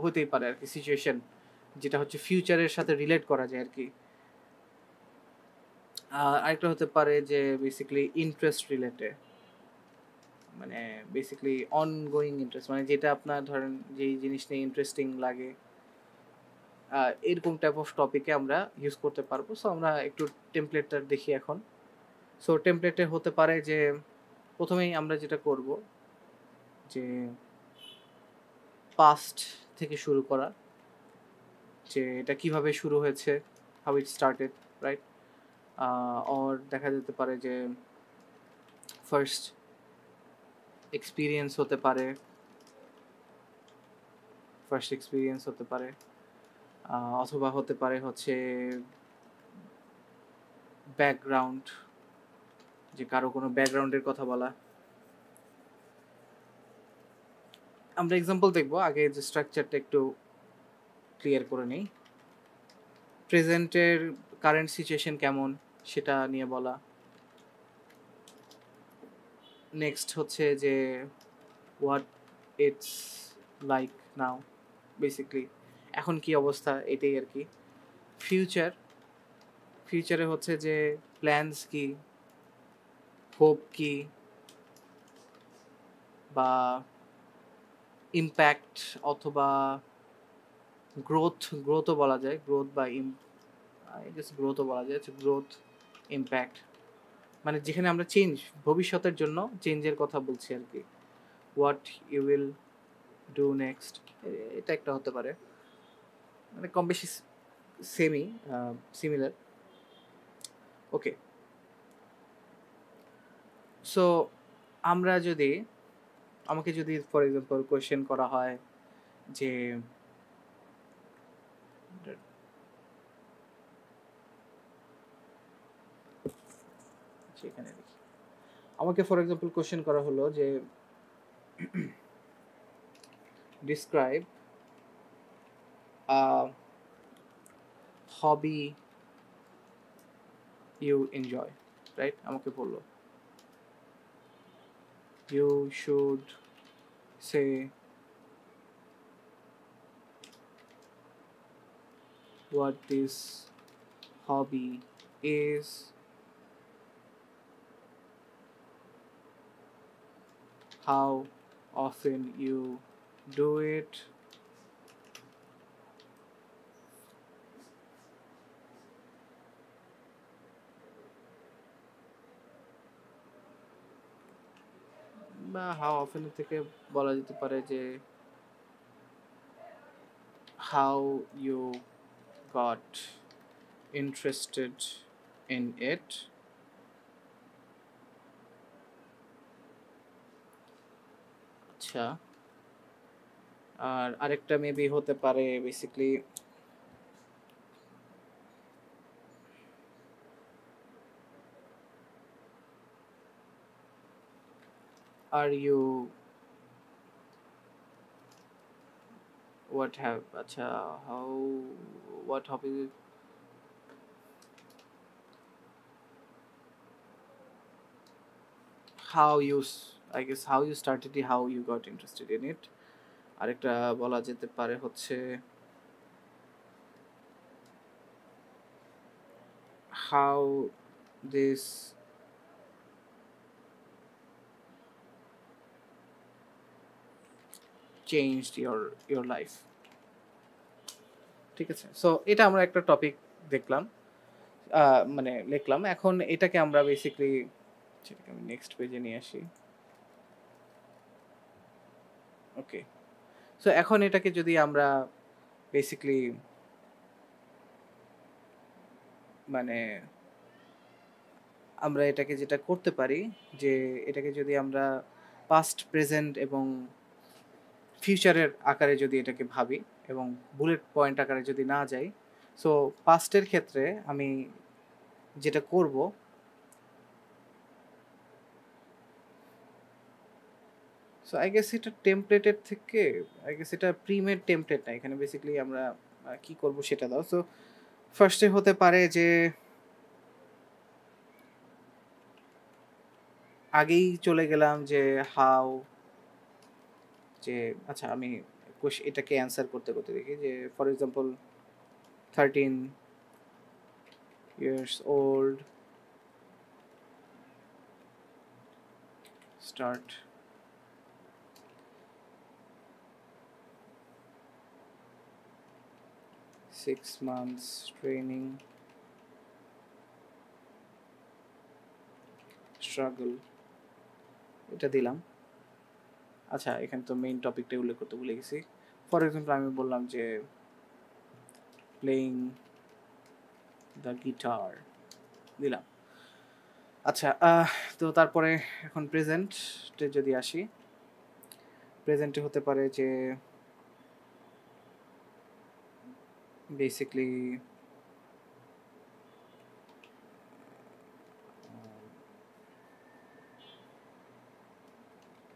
হতেই পারে আর কি সিচুয়েশন, যেটা হচ্ছে ফিউচারের সাথে রিলেট করা যায় আর কি। আরেকটা হতে পারে যে বেসিক্যালি ইন্টারেস্ট রিলেটেড, মানে বেসিক্যালি অনগোয়িং ইন্টারেস্ট, মানে যেটা আপনার ধরেন যেই জিনিস নিয়ে ইন্টারেস্টিং লাগে, এরকম টাইপ অফ টপিকে আমরা ইউজ করতে পারবো। সো আমরা একটু টেমপ্লেটটা দেখি এখন। সো টেমপ্লেটে হতে পারে যে প্রথমেই আমরা যেটা করব যে পাস্ট থেকে শুরু করা, যে এটা কিভাবে শুরু হয়েছে, how it started, right? Or দেখা যেতে পারে যে ফার্স্ট এক্সপিরিয়েন্স হতে পারে, অথবা হতে পারে হচ্ছে ব্যাকগ্রাউন্ড, যে কারো কোনো ব্যাকগ্রাউন্ডের কথা বলা। আমরা এক্সাম্পল দেখবো, আগে যে স্ট্রাকচারটা একটু ক্লিয়ার করে নিই। প্রেজেন্টের কারেন্ট সিচুয়েশন কেমন সেটা নিয়ে বলা। নেক্সট হচ্ছে যে what it's like now, basically এখন কি অবস্থা, এটাই আর কি। ফিউচারে হচ্ছে যে প্ল্যানস কি, হোপ কি, বা ইম্প্যাক্ট অথবা গ্রোথও বলা যায়, গ্রোথও বলা যায়, গ্রোথ, ইম্প্যাক্ট, মানে যেখানে আমরা ভবিষ্যতের জন্য চেঞ্জের কথা বলছি আর কি। What you will do next, এটা একটা হতে পারে, মানে কম বেশি সিমিলার। ওকে, সো আমাকে যদি ফর এক্সাম্পল কোয়েশ্চেন করা হয় যে সেখানে লিখি। আমাকে ফর এক্সাম্পল কোশ্চেন করা হলো যে describe a hobby you enjoy, right? আমাকে বললো you should say what this hobby is, how often you do it, বা how often থেকে বলা যেতে পারে যে how you got interested in it, আচ্ছা। আর আরেকটা মেবি হতে পারে basically are you what have আচ্ছা how what hobby how you I guess how you started it, how you got interested in it। আরেকটা বলা যেতে পারে হচ্ছে how this changed your life, ঠিক আছে। সো এটা আমরা একটা টপিক দেখলাম, মানে লিখলাম। এখন এটাকে আমরা বেসিক্যালি সেটাকে আমি নেক্সট পেজে নিয়ে আসি। ওকে, সো এখন এটাকে যদি আমরা বেসিক্যালি মানে আমরা এটাকে যেটা করতে পারি যে এটাকে যদি আমরা পাস্ট, প্রেজেন্ট এবং ফিউচারের আকারে যদি এটাকে ভাবি এবং বুলেট পয়েন্ট আকারে যদি না যাই, সো পাস্টের ক্ষেত্রে আমি যেটা করব সো আই গেস এটা টেমপ্লেটের থেকে আই গেস এটা প্রিমেড টেমপ্লেট না, এখানে বেসিক্যালি আমরা কি করব সেটা দাও। সো ফার্স্টে হতে পারে যে আগেই চলে গেলাম যে হাউ, যে আচ্ছা আমি এটাকে অ্যান্সার করতে করতে দেখি যে for example 13 years old, start six months training, struggle, এটা দিলাম। আচ্ছা এখানে তো মেইন টপিকটা উল্লেখ করতে ভুলে গেছি। ফর এক্সাম্পল আমি বললাম যে প্লেইং দ্য গিটার দিলাম। আচ্ছা তো তারপরে এখন প্রেজেন্টে যদি আসি, প্রেজেন্টে হতে পারে যে basically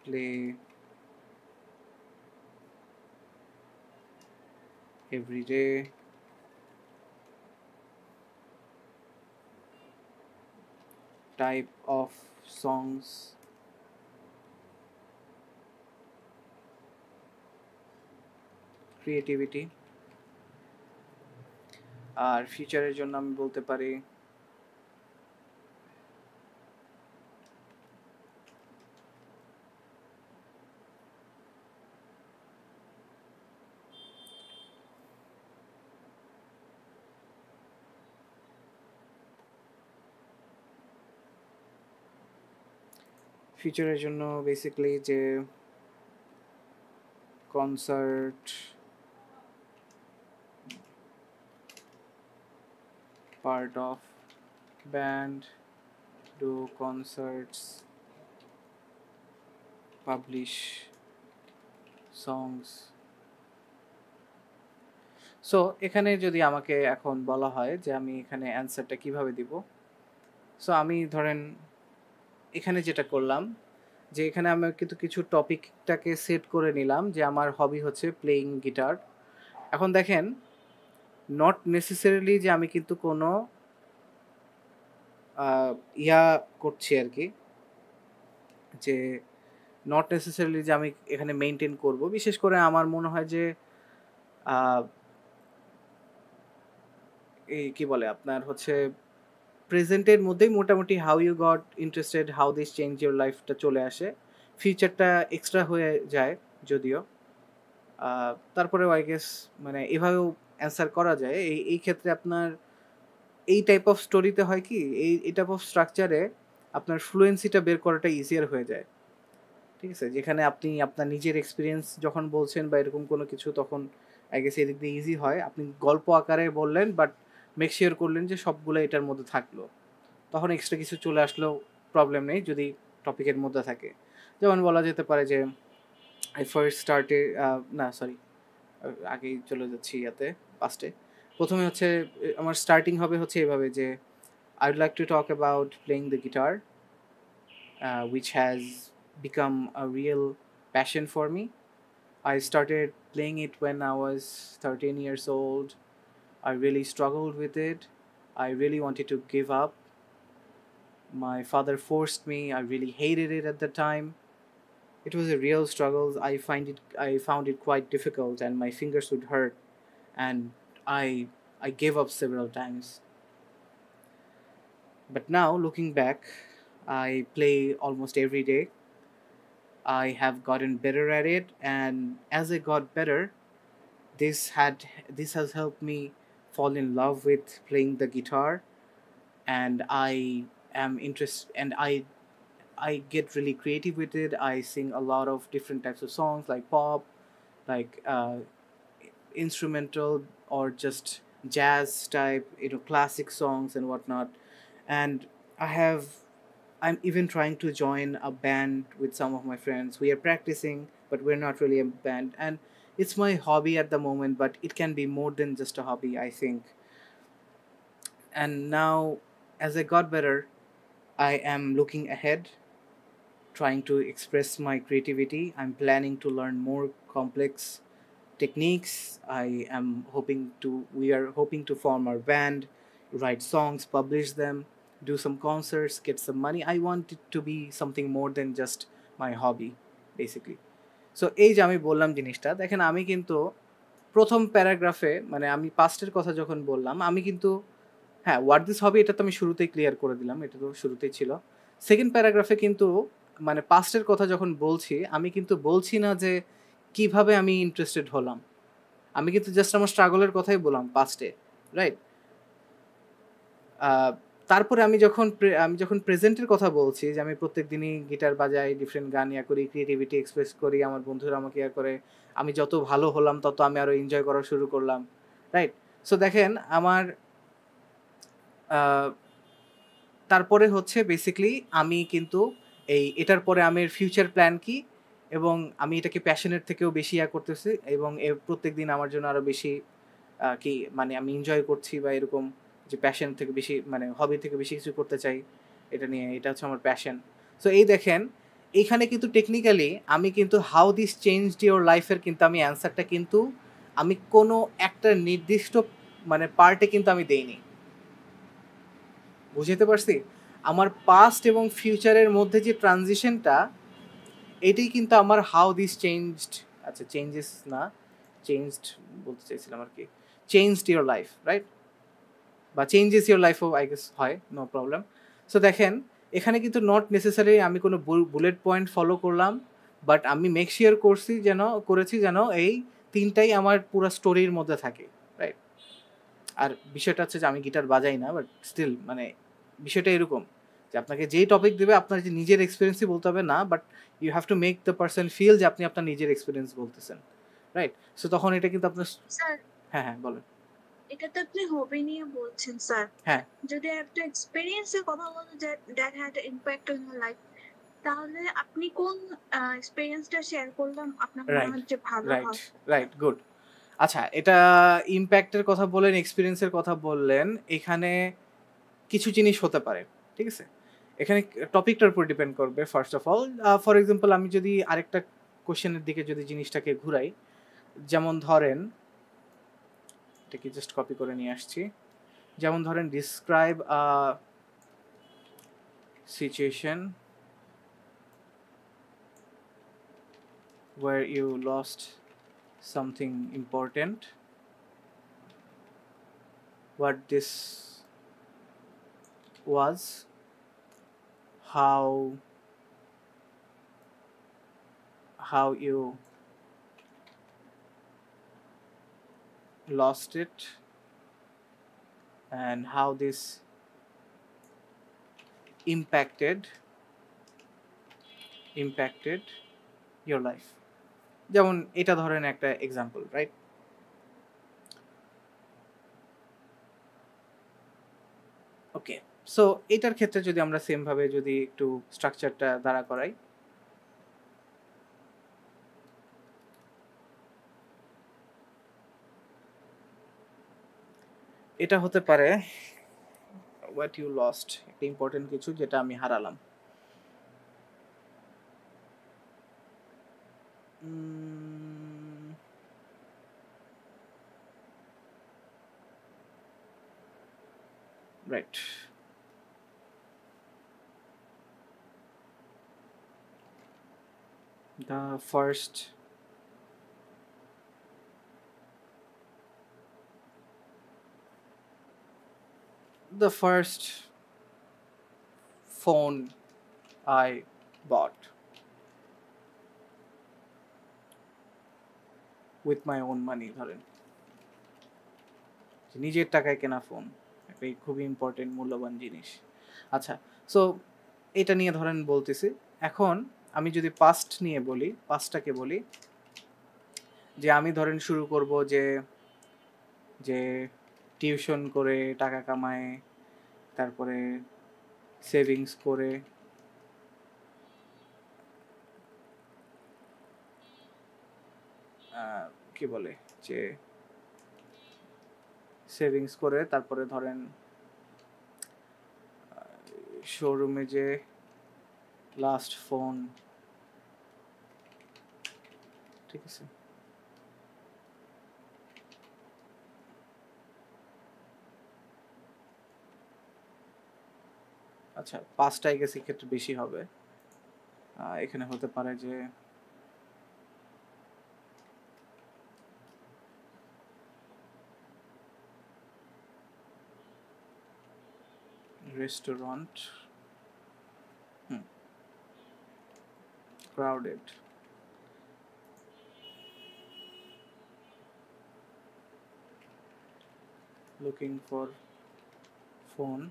play every day, type of songs, creativity। আর ফিউচারের জন্য আমি বলতে পারি ফিউচারের জন্য বেসিক্যালি যে concert, part of band, do concerts, publish songs। So এখানে যদি আমাকে এখন বলা হয় যে আমি এখানে অ্যান্সারটা কিভাবে দিব, সো আমি ধরেন এখানে যেটা করলাম যে এখানে আমি কিন্তু কিছু টপিকটাকে সেট করে নিলাম যে আমার হবি হচ্ছে প্লেয়িং গিটার। এখন দেখেন, নট নেসেসারিলি যে আমি কিন্তু কোনো ইয়া করছি আর কি, যে নট নেসেসারিলি যে আমি এখানে মেনটেন করব। বিশেষ করে আমার মনে হয় যে এই কি বলে আপনার হচ্ছে প্রেজেন্টের মধ্যেই মোটামুটি how you got interested, how this change your লাইফটা চলে আসে। ফিউচারটা এক্সট্রা হয়ে যায় যদিও, তারপরেও আই গেস মানে এভাবেও অ্যান্সার করা যায়। এই ক্ষেত্রে আপনার এই টাইপ অফ স্টোরিতে হয় কি, এই টাইপ অফ স্ট্রাকচারে আপনার ফ্লুয়েন্সিটা বের করাটা ইজিয়ার হয়ে যায়। ঠিক আছে, যেখানে আপনি আপনার নিজের এক্সপিরিয়েন্স যখন বলছেন বা এরকম কোনো কিছু, তখন আই গেস এদিক দিয়ে ইজি হয়। আপনি গল্প আকারে বললেন বাট মেক শিওর করলেন যে সবগুলো এটার মধ্যে থাকলো, তখন এক্সট্রা কিছু চলে আসলেও প্রবলেম নেই যদি টপিকের মধ্যে থাকে। যেমন বলা যেতে পারে যে আই ফার্স্ট স্টার্টে, না সরি, আগেই চলে যাচ্ছি ইয়াতে, পাস্টে। প্রথমে হচ্ছে আমার স্টার্টিং হবে হচ্ছে এভাবে যে I would like to talk about playing the guitar, which has become a real passion for me. I started playing it when I was 13 years old. I really struggled with it. I really wanted to give up. My father forced me. I really hated it at the time. It was a real struggle. I found it quite difficult and my fingers would hurt, and I gave up several times. But now looking back, I play almost every day. I have gotten better at it, and as I got better, this has helped me fall in love with playing the guitar, and I am interested, and I get really creative with it. I sing a lot of different types of songs like pop, like instrumental, or just jazz type, classic songs and whatnot. And I have I'm even trying to join a band with some of my friends. We are practicing, but we're not really a band. And it's my hobby at the moment, but it can be more than just a hobby, I think. And now, as I got better, I am looking ahead, trying to express my creativity. I'm planning to learn more complex techniques. We are hoping to form our band, write songs, publish them, do some concerts, get some money. I want it to be something more than just my hobby, basically. So এই যে আমি বললাম জিনিসটা, দেখেন আমি কিন্তু প্রথম প্যারাগ্রাফে মানে আমি পাস্টের কথা যখন বললাম, আমি কিন্তু হ্যাঁ হোয়াট দিস হবি এটা তো আমি শুরুতেই ক্লিয়ার করে দিলাম, এটা তো শুরুতেই ছিল। সেকেন্ড প্যারাগ্রাফে কিন্তু মানে পাস্টের কথা যখন বলছি, আমি কিন্তু বলছি না যে কিভাবে আমি ইন্টারেস্টেড হলাম, আমি কিন্তু জাস্ট আমার স্ট্রাগলের কথাই বললাম পাস্টে, রাইট? তারপরে আমি যখন প্রেজেন্টের কথা বলছি যে আমি প্রত্যেক দিনই গিটার বাজাই, ডিফারেন্ট গান ইয়া করি, ক্রিয়েটিভিটি এক্সপ্রেস করি, আমার বন্ধুরা আমাকে ইয়া করে, আমি যত ভালো হলাম তত আমি আরও এনজয় করা শুরু করলাম, রাইট? সো দেখেন আমার আহ, তারপরে হচ্ছে বেসিক্যালি আমি কিন্তু এটার পরে আমার ফিউচার প্ল্যান কি, এবং আমি এটাকে প্যাশনের থেকেও বেশি ইয়া করতেছি, এবং প্রত্যেক দিন আমার জন্য আরও বেশি কি মানে আমি এনজয় করছি বা এরকম, যে প্যাশন থেকে বেশি মানে হবি থেকে বেশি কিছু করতে চাই এটা নিয়ে, এটা হচ্ছে আমার প্যাশন। সো এই দেখেন এইখানে কিন্তু টেকনিক্যালি আমি কিন্তু হাউ দিস চেঞ্জড ইওর লাইফের কিন্তু আমি অ্যান্সারটা কিন্তু আমি কোনো একটা নির্দিষ্ট মানে পার্টে কিন্তু আমি দেইনি, বুঝতে পারছি? আমার পাস্ট এবং ফিউচারের মধ্যে যে ট্রানজিশনটা, এটাই কিন্তু আমার হাউ দিস চেঞ্জড, আচ্ছা চেঞ্জেস না, চেঞ্জড বলতে চাইছিলাম আর কি, চেঞ্জড ইওর লাইফ, রাইট? বা চেঞ্জেস ইওর লাইফও আই গেস হয়, নো প্রবলেম। সো দেখেন এখানে কিন্তু নট নেসেসারি আমি কোনো বুলেট পয়েন্ট ফলো করলাম, বাট আমি মেক শিওর করেছি যেন এই তিনটাই আমার পুরো স্টোরির মধ্যে থাকে, রাইট? আর বিষয়টা হচ্ছে যে আমি গিটার বাজাই না, বাট স্টিল মানে বিষয়টা এরকম যে আপনাকে যেই টপিক দেবে আপনার যে নিজের এক্সপিরিয়েন্সই বলতে হবে না, but you have to make the person feel যে আপনি আপনার নিজের এক্সপিরিয়েন্স বলতেছেন, রাইট? সো তখন এটা কিন্তু আপনার স্যার, হ্যাঁ হ্যাঁ বলেন। এটা তো আপনি হবি নিয়ে বলছেন স্যার। হ্যাঁ যদি একটা এক্সপেরিয়েন্সের কথা বলেন যে that had impact on your life, তাহলে আপনি কোন এক্সপেরিয়েন্সটা শেয়ার করলাম আপনার মনে রাইট হয় যে ভালো রাইট হয়? Right good. আচ্ছা, এটা ইম্প্যাক্টের কথা বললেন, এক্সপিরিয়েন্সের কথা বললেন, এখানে কিছু জিনিস হতে পারে, ঠিক আছে? এখানে টপিকটার উপর ডিপেন্ড করবে first of all. For example আমি যদি আরেকটা কোশ্চেনের দিকে যদি জিনিসটাকে ঘুরাই, যেমন ধরেন এটাকে জাস্ট কপি করে নিয়ে আসছি, যেমন ধরেন describe a situation where you lost something important, what this was, how you lost it, and how this impacted your life. যেমন এটা ধরেন একটা এক্সাম্পল, রাইট? ওকে, সো এটার ক্ষেত্রে যদি আমরা সেম ভাবে যদি একটু স্ট্রাকচারটা দাঁড়া করাই, এটা হতে পারে হোয়াট ইউ লস্ট, একটা ইম্পর্টেন্ট কিছু যেটা আমি হারালাম। Right, the first phone I bought with my own money, ধরেন নিজের টাকায় কেনা ফোন, একটা খুবই ইম্পর্টেন্ট মূল্যবান জিনিস। আচ্ছা, সো এটা নিয়ে ধরেন বলতেছি। এখন আমি যদি পাস্ট নিয়ে বলি, পাস্টটাকে বলি যে আমি ধরেন শুরু করব যে টিউশন করে টাকা কামায়, তারপরে সেভিংস করে, কি বলে যে সেভিংস করে তারপরে ধরেন শোরুমে যে লাস্ট ফোন, ঠিক আছে, আচ্ছা পাঁচটাই গেছে ক্ষেত্রে বেশি হবে। এখানে হতে পারে যে restaurant, crowded, looking for phone,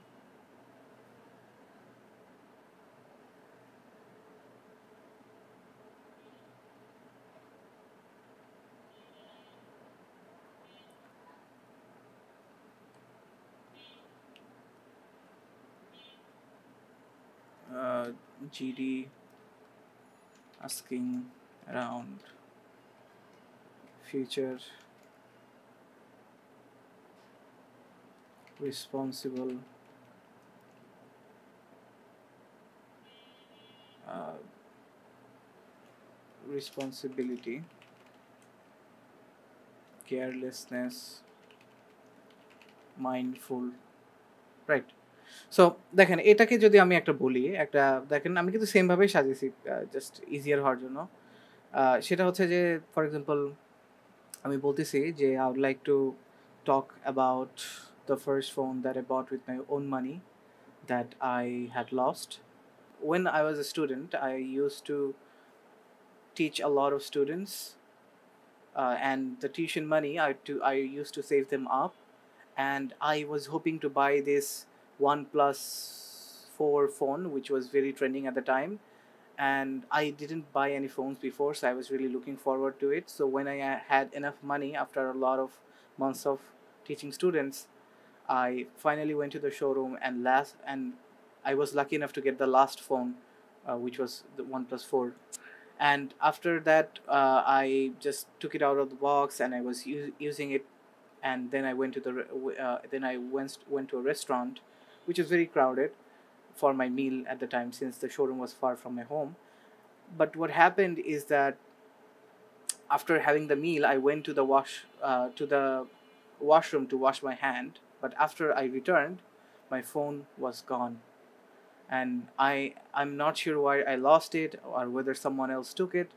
GD asking around future responsible responsibility, carelessness, mindful, right? So দেখেন এটাকে যদি আমি একটা বলি, একটা দেখেন আমি কিন্তু সেম ভাবেই সাজিয়েছি জাস্ট ইজিয়ার হওয়ার জন্য। সেটা হচ্ছে যে ফর এক্সাম্পল আমি বলতেছি যে I would like to talk about the first phone that I bought with my own money that I had lost when I was a student. I used to teach a lot of students, and the tuition money I used to save them up, and I was hoping to buy this OnePlus 4 phone, which was very trending at the time, and I didn't buy any phones before, so I was really looking forward to it. So when I had enough money after a lot of months of teaching students, I finally went to the showroom and I was lucky enough to get the last phone, which was the OnePlus 4. And after that, I just took it out of the box and I was using it, and then I went to the then I went to a restaurant which was very crowded. for my meal at the time, since the showroom was far from my home. But what happened is that after having the meal, I went to the washroom to wash my hand. But after I returned, my phone was gone, and I'm not sure why I lost it or whether someone else took it.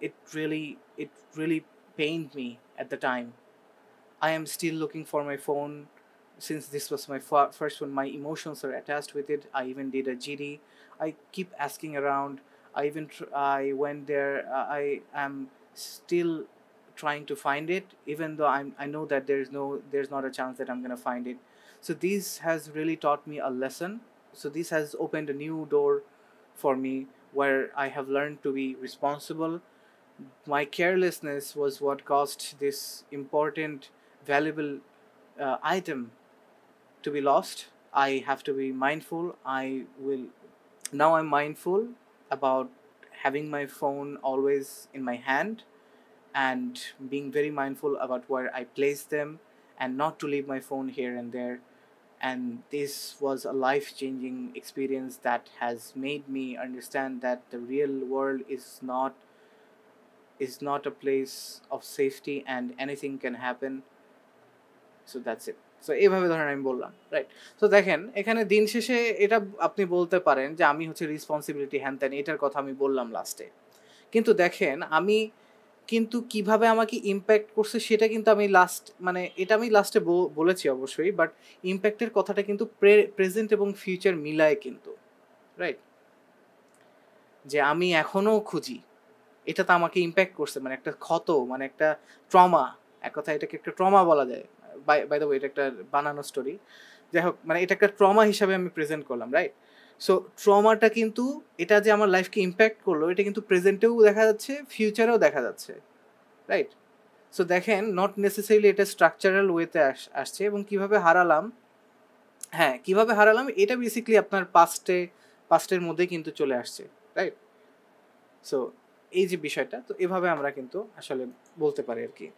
It really pained me at the time. I am still looking for my phone, since this was my first one. My emotions are attached with it. I even did a GD. I keep asking around. I went there. I am still trying to find it, even though I know that there's not a chance that I'm gonna find it. So this has really taught me a lesson. So this has opened a new door for me, where I have learned to be responsible. My carelessness was what caused this important, valuable item to be lost. I have to be mindful. Now I'm mindful about having my phone always in my hand, and being very mindful about where I place them, and not to leave my phone here and there. And this was a life changing experience that has made me understand that the real world is not a place of safety, and anything can happen. So that's it. So এইভাবে ধরেন আমি বললাম, right? So দেখেন, এখানে দিন শেষে এটা আপনি বলতে পারেন যে আমি হচ্ছে রেসপন্সিবিলিটি হ্যান ত্যান, এটার কথা আমি বললাম লাস্টে। কিন্তু দেখেন, আমি কিন্তু কিভাবে আমাকে ইম্প্যাক্ট করছে সেটা কিন্তু আমি এটা আমি লাস্টে বলেছি অবশ্যই, বাট ইম্প্যাক্টের কথাটা কিন্তু প্রেজেন্ট এবং ফিউচার মিলায় কিন্তু, রাইট? যে আমি এখনও খুঁজি, এটা তো আমাকে ইম্প্যাক্ট করছে, মানে একটা ক্ষত, মানে একটা ট্রমা, এক কথা এটাকে একটা ট্রমা বলা যায়। বাই দ্য ওয়ে, এটা একটা বানানো স্টোরি। যাই হোক, মানে এটা একটা ট্রমা হিসাবে আমি প্রেজেন্ট করলাম, রাইট? সো ট্রমাটা কিন্তু, এটা যে আমার লাইফকে ইম্প্যাক্ট করলো, এটা কিন্তু প্রেজেন্টেও দেখা যাচ্ছে, ফিউচারেও দেখা যাচ্ছে, রাইট? সো দেখেন, নট নেসেসারিলি এটা স্ট্রাকচারাল ওয়েতে আসছে। এবং কিভাবে হারালাম, হ্যাঁ, কিভাবে হারালাম, এটা বেসিক্যালি আপনার পাস্টের মধ্যে কিন্তু চলে আসছে, রাইট? সো এই যে বিষয়টা, তো এভাবে আমরা কিন্তু আসলে বলতে পারি আর কি।